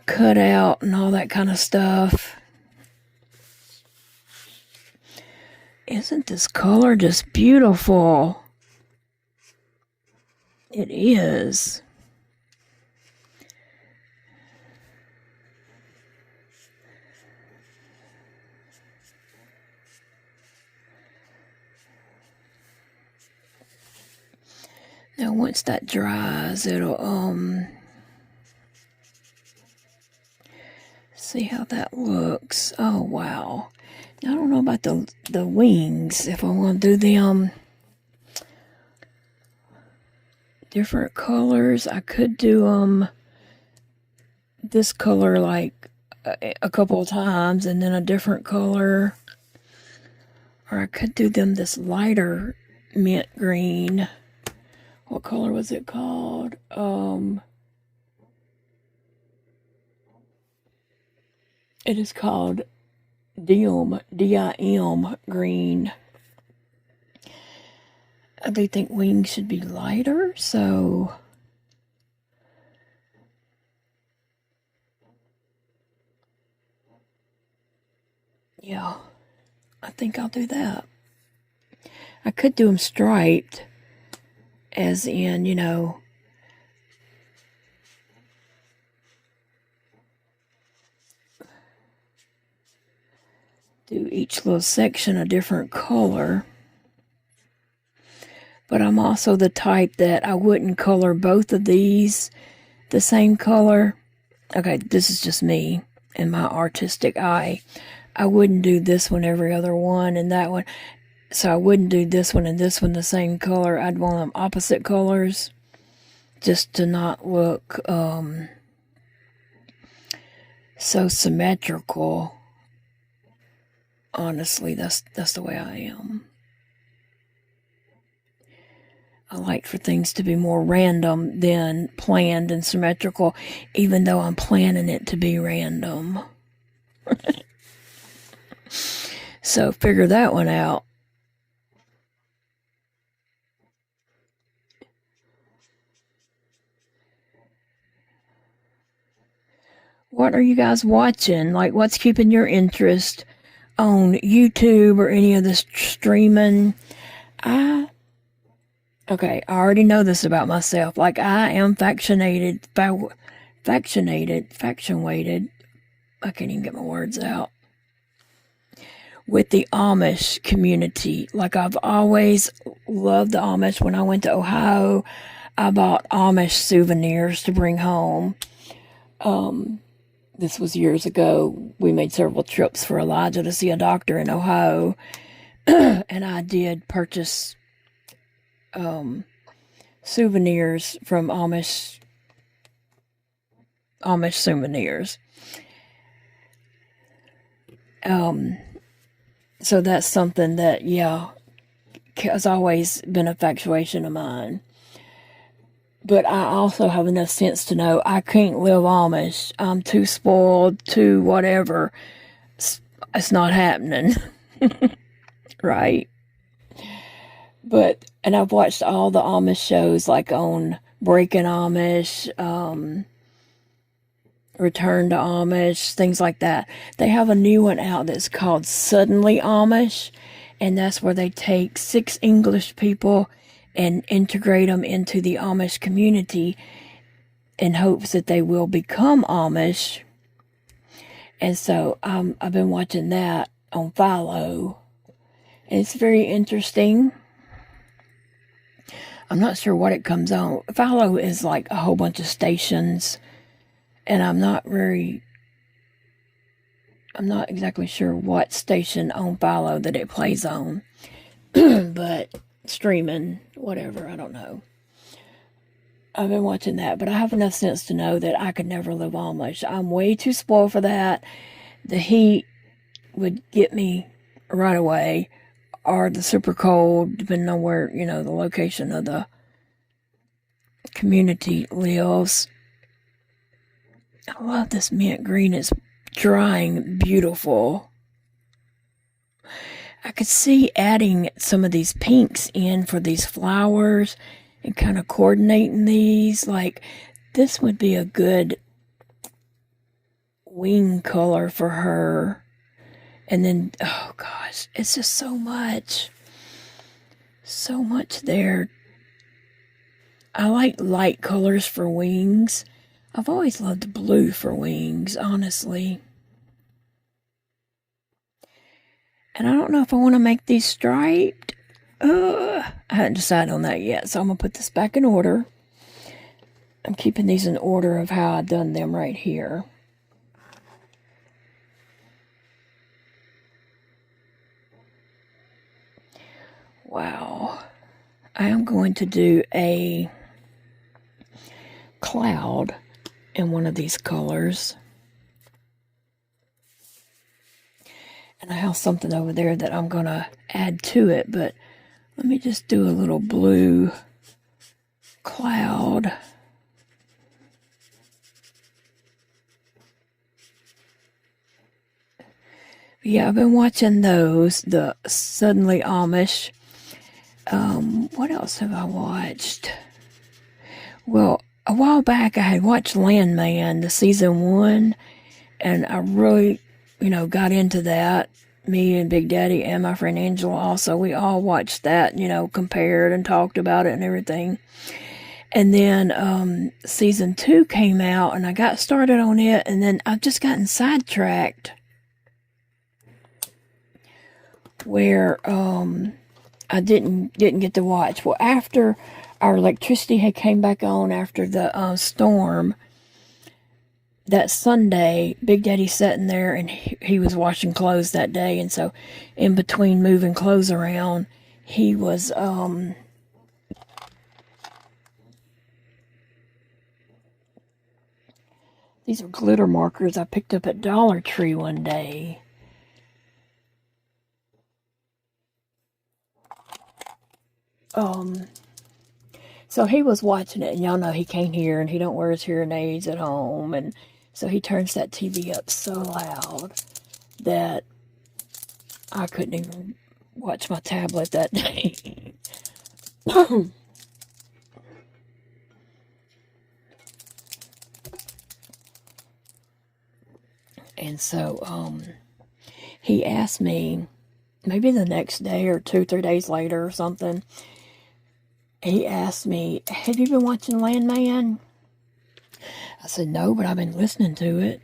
S1: cut out and all that kind of stuff. Isn't this color just beautiful? It is. Now once that dries, it'll see how that looks. Oh wow. I don't know about the wings, if I want to do them different colors. I could do this color like a couple of times and then a different color, or I could do them this lighter mint green. What color was it called? It is called DIM green. I do think wings should be lighter, so yeah, I think I'll do that. I could do them striped, as in, do each little section a different color. But I'm also the type that I wouldn't color both of these the same color. Okay, this is just me and my artistic eye. I wouldn't do this one every other one and that one. So I wouldn't do this one and this one the same color. I'd want them opposite colors just to not look so symmetrical. Honestly, that's the way I am. I like for things to be more random than planned and symmetrical, even though I'm planning it to be random. So figure that one out. What are you guys watching? Like, what's keeping your interest on YouTube or any of this streaming? Okay, I already know this about myself. Like, I am factionated. I can't even get my words out. With the Amish community. Like, I've always loved the Amish. When I went to Ohio, I bought Amish souvenirs to bring home. This was years ago. We made several trips for Elijah to see a doctor in Ohio. And I did purchase souvenirs from Amish souvenirs. So that's something that, yeah, has always been a infatuation of mine. But I also have enough sense to know I can't live Amish. I'm too spoiled, too whatever. It's not happening. Right? And I've watched all the Amish shows, like on Breaking Amish, Return to Amish, things like that. They have a new one out that's called Suddenly Amish, and that's where they take 6 English people and integrate them into the Amish community in hopes that they will become Amish And so I've been watching that on Philo. And it's very interesting. I'm not sure what it comes on. Philo is like a whole bunch of stations. And I'm not exactly sure what station on Philo that it plays on. But streaming, whatever, I don't know. I've been watching that, but I have enough sense to know that I could never live Amish. I'm way too spoiled for that. The heat would get me right away, or the super cold, depending on where, the location of the community lives. I love this mint green. It's drying beautiful. I could see adding some of these pinks in for these flowers and kind of coordinating these. Like, this would be a good wing color for her. And then, oh gosh, it's just so much there. I like light colors for wings. I've always loved blue for wings, honestly. And I don't know if I want to make these striped. I haven't decided on that yet, so I'm going to put this back in order. I'm keeping these in order of how I've done them right here. Wow. I am going to do a cloud in one of these colors. And I have something over there that I'm going to add to it, but let me just do a little blue cloud. Yeah, I've been watching those, the Suddenly Amish. What else have I watched? Well, a while back I had watched Landman, the season 1, and I really, got into that. Me and Big Daddy and my friend Angela also, we all watched that, compared and talked about it and everything. And then season 2 came out, and I got started on it, and then I've just gotten sidetracked where I didn't get to watch. Well, after our electricity had came back on after the storm, that Sunday, Big Daddy sitting there, and he was washing clothes that day, and so in between moving clothes around, he was these are glitter markers I picked up at Dollar Tree one day. So he was watching it, and y'all know he can't hear, and he don't wear his hearing aids at home, and so he turns that TV up so loud that I couldn't even watch my tablet that day. And so he asked me, maybe the next day or 2-3 days later or something, he asked me, have you been watching Landman? I said, no, but I've been listening to it.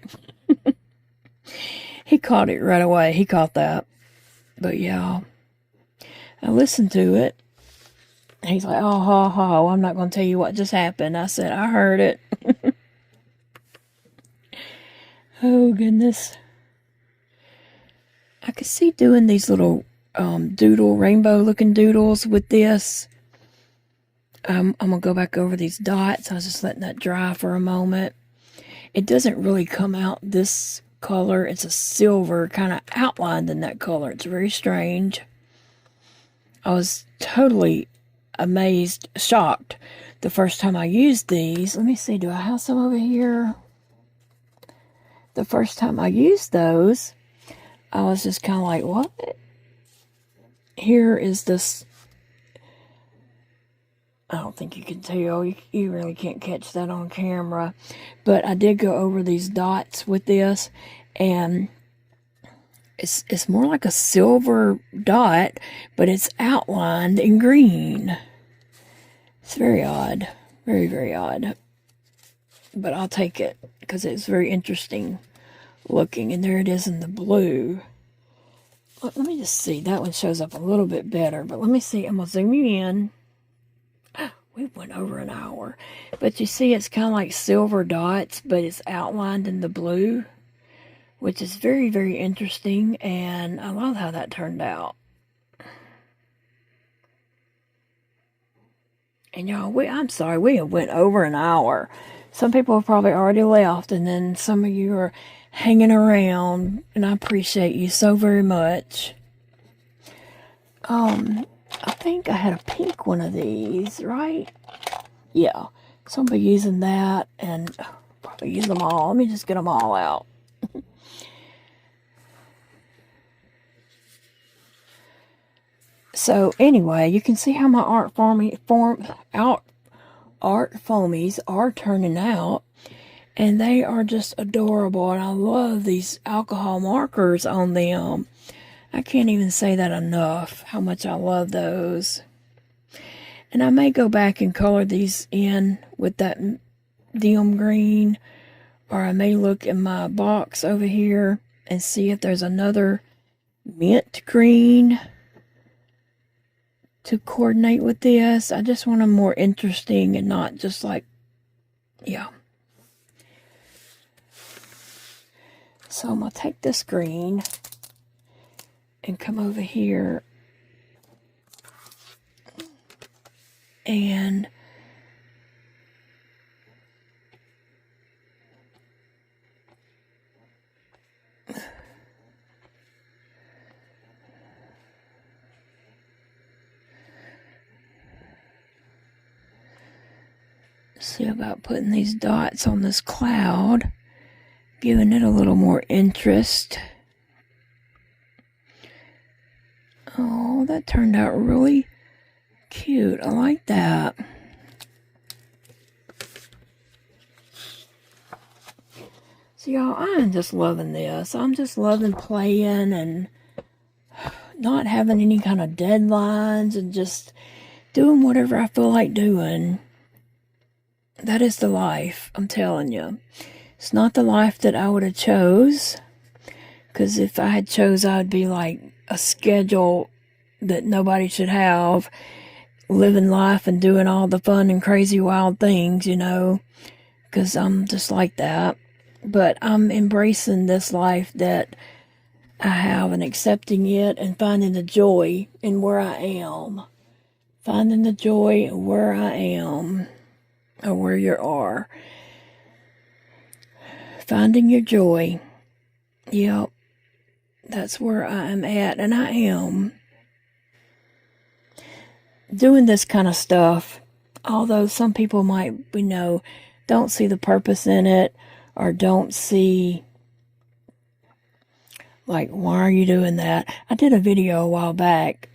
S1: He caught it right away. He caught that. But yeah, I listened to it. He's like, oh, ha, ha, I'm not going to tell you what just happened. I said, I heard it. Oh, goodness. I could see doing these little rainbow-looking doodles with this. I'm going to go back over these dots. I was just letting that dry for a moment. It doesn't really come out this color. It's a silver kind of outlined in that color. It's very strange. I was totally amazed, shocked the first time I used these. Let me see, do I have some over here? The first time I used those, I was just kind of like, what? Here is this. I don't think you can tell. You really can't catch that on camera. But I did go over these dots with this, and it's more like a silver dot, but it's outlined in green. It's very odd. Very, very odd. But I'll take it because it's very interesting looking. And there it is in the blue. Let me just see. That one shows up a little bit better. But let me see. I'm going to zoom you in. We went over an hour. But you see it's kind of like silver dots, but it's outlined in the blue, which is very, very interesting. And I love how that turned out. And y'all, I'm sorry, we have went over an hour. Some people have probably already left, and then some of you are hanging around, and I appreciate you so very much. I think I had a pink one of these, right? Yeah. So I'll be using that, and probably use them all. Let me just get them all out. So anyway, you can see how my art foamies are turning out, and they are just adorable. And I love these alcohol markers on them. I can't even say that enough, how much I love those. And I may go back and color these in with that dim green, or I may look in my box over here and see if there's another mint green to coordinate with this. I just want them more interesting and not just like, yeah. So I'm going to take this green and come over here and see about putting these dots on this cloud, giving it a little more interest. Oh, that turned out really cute. I like that. So y'all, I'm just loving this. I'm just loving playing and not having any kind of deadlines and just doing whatever I feel like doing. That is the life, I'm telling you. It's not the life that I would have chose, because if I had chose, I'd be like a schedule that nobody should have, living life and doing all the fun and crazy wild things, you know, because I'm just like that. But I'm embracing this life that I have and accepting it and finding the joy in where I am. Finding the joy in where I am, or where you are. Finding your joy. Yep. That's where I am at. And I am doing this kind of stuff. Although some people might, don't see the purpose in it, or don't see, like, why are you doing that? I did a video a while back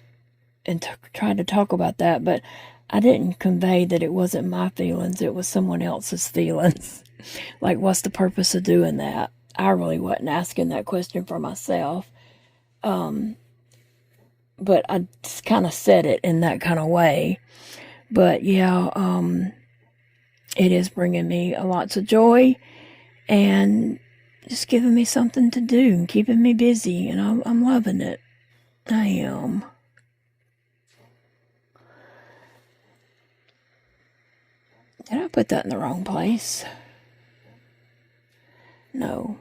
S1: and tried to talk about that, but I didn't convey that it wasn't my feelings, it was someone else's feelings. Like, what's the purpose of doing that? I really wasn't asking that question for myself. But I just kind of said it in that kind of way. But yeah, it is bringing me lots of joy and just giving me something to do and keeping me busy. And I'm loving it. I am. Did I put that in the wrong place? No.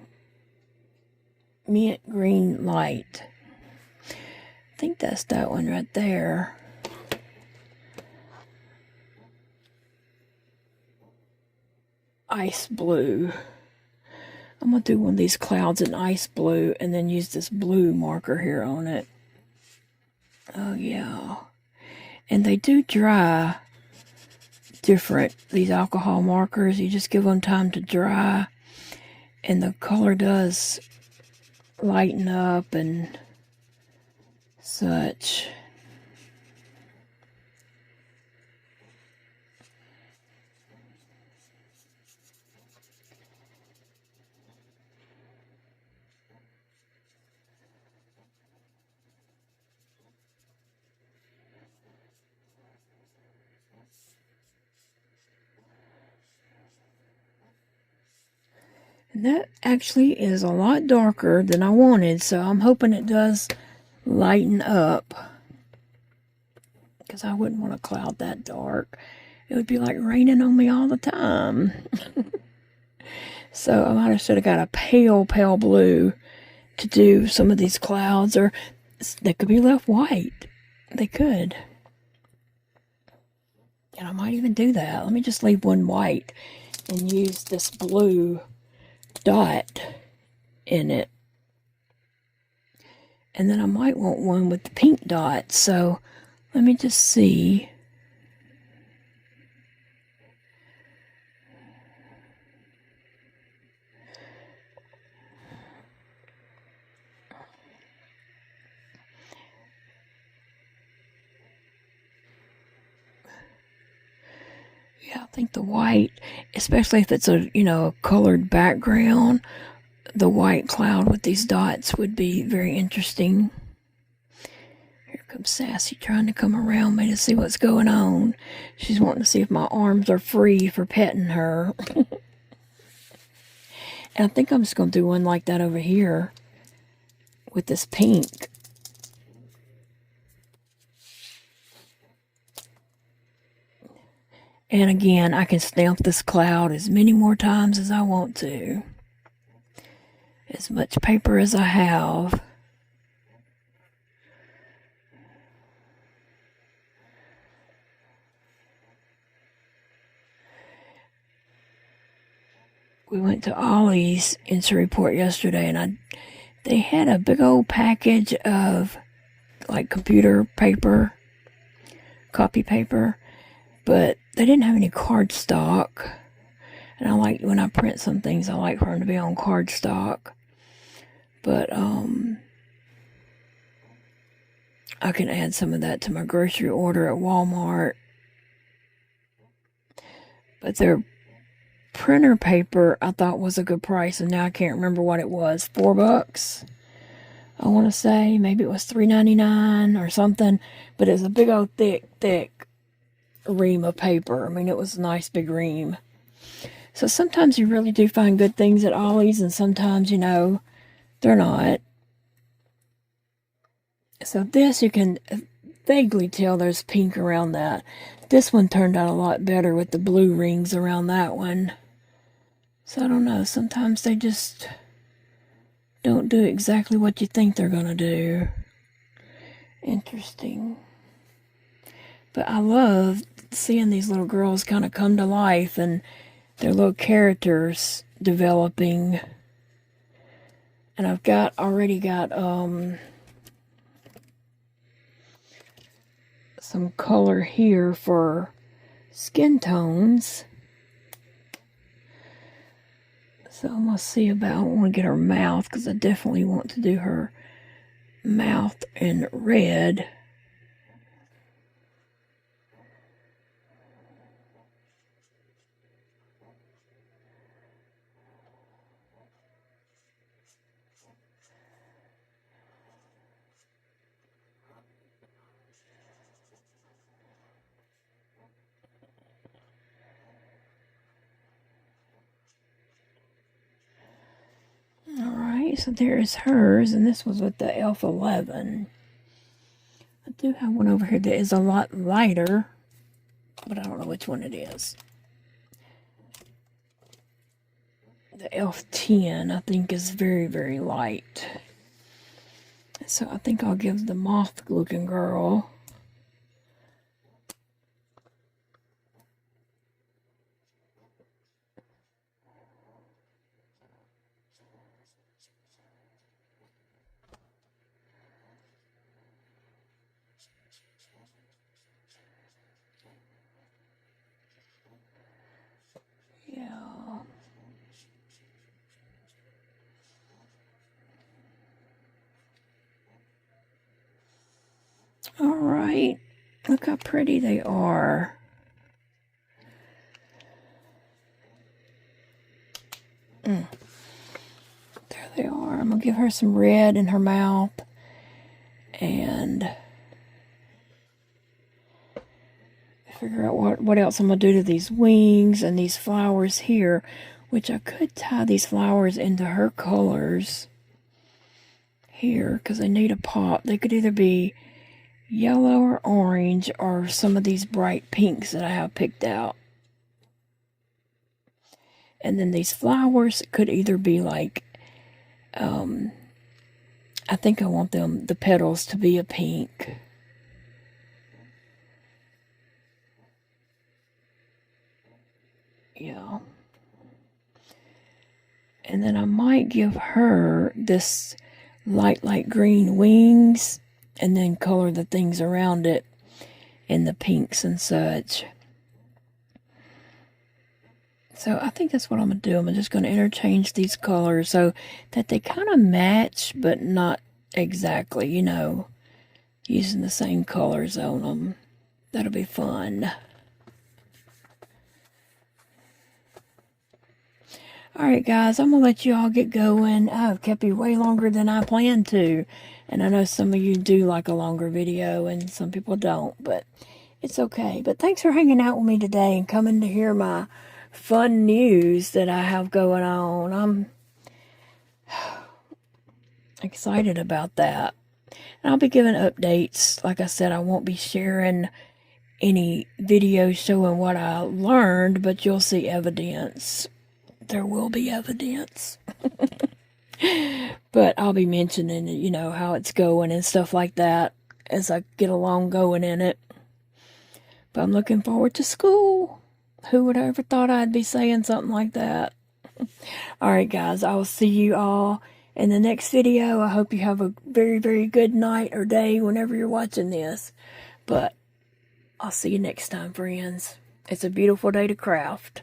S1: Mint green light. I think that's that one right there. Ice blue. I'm going to do one of these clouds in ice blue and then use this blue marker here on it. Oh, yeah. And they do dry different, these alcohol markers. You just give them time to dry, and the color does lighten up and such. That actually is a lot darker than I wanted, so I'm hoping it does lighten up. Because I wouldn't want a cloud that dark. It would be like raining on me all the time. So I might have should have got a pale blue to do some of these clouds, or they could be left white. They could. And I might even do that. Let me just leave one white and use this blue dot in it. And then I might want one with the pink dot. So let me just see. Yeah, I think the white, especially if it's a, a colored background, the white cloud with these dots would be very interesting. Here comes Sassy trying to come around me to see what's going on. She's wanting to see if my arms are free for petting her. And I think I'm just going to do one like that over here with this pink. And again, I can stamp this cloud as many more times as I want to. As much paper as I have. We went to Ollie's Instant Report yesterday, and they had a big old package of like computer paper, copy paper, but they didn't have any cardstock. And I like, when I print some things, I like for them to be on cardstock. But I can add some of that to my grocery order at Walmart. But their printer paper I thought was a good price, and now I can't remember what it was. $4, I want to say. Maybe it was $3.99 or something. But it's a big old thick ream of paper. I mean, it was a nice big ream. So sometimes you really do find good things at Ollie's, and sometimes, they're not. So this, you can vaguely tell there's pink around that. This one turned out a lot better with the blue rings around that one. So I don't know, sometimes they just don't do exactly what you think they're going to do. Interesting. But I love seeing these little girls kind of come to life and their little characters developing. And I've already got some color here for skin tones. So I'm going to see about, I want to get her mouth, because I definitely want to do her mouth in red. Alright, so there is hers, and this was with the Elf 11. I do have one over here that is a lot lighter, but I don't know which one it is. The Elf 10, I think, is very, very light. So I think I'll give the moth-looking girl Alright, look how pretty they are. There they are. I'm going to give her some red in her mouth. And figure out what else I'm going to do to these wings and these flowers here. which I could tie these flowers into her colors here because they need a pop. They could either be yellow or orange or some of these bright pinks that I have picked out. And then these flowers could either be like, I think I want the petals to be a pink. Yeah. And then I might give her this light green wings and then color the things around it in the pinks and such. So I think that's what I'm going to do. I'm just going to interchange these colors so that they kind of match, but not exactly, you know, using the same colors on them. That'll be fun. Alright guys, I'm going to let you all get going. I've kept you way longer than I planned to. And I know some of you do like a longer video and some people don't, but it's okay. But thanks for hanging out with me today and coming to hear my fun news that I have going on. I'm excited about that. And I'll be giving updates. Like I said, I won't be sharing any videos showing what I learned, but you'll see evidence. There will be evidence. But I'll be mentioning, you know, how it's going and stuff like that as I get along going in it. But I'm looking forward to school. Who would have ever thought I'd be saying something like that? Alright guys, I will see you all in the next video. I hope you have a very, very good night or day whenever you're watching this. But I'll see you next time, friends. It's a beautiful day to craft.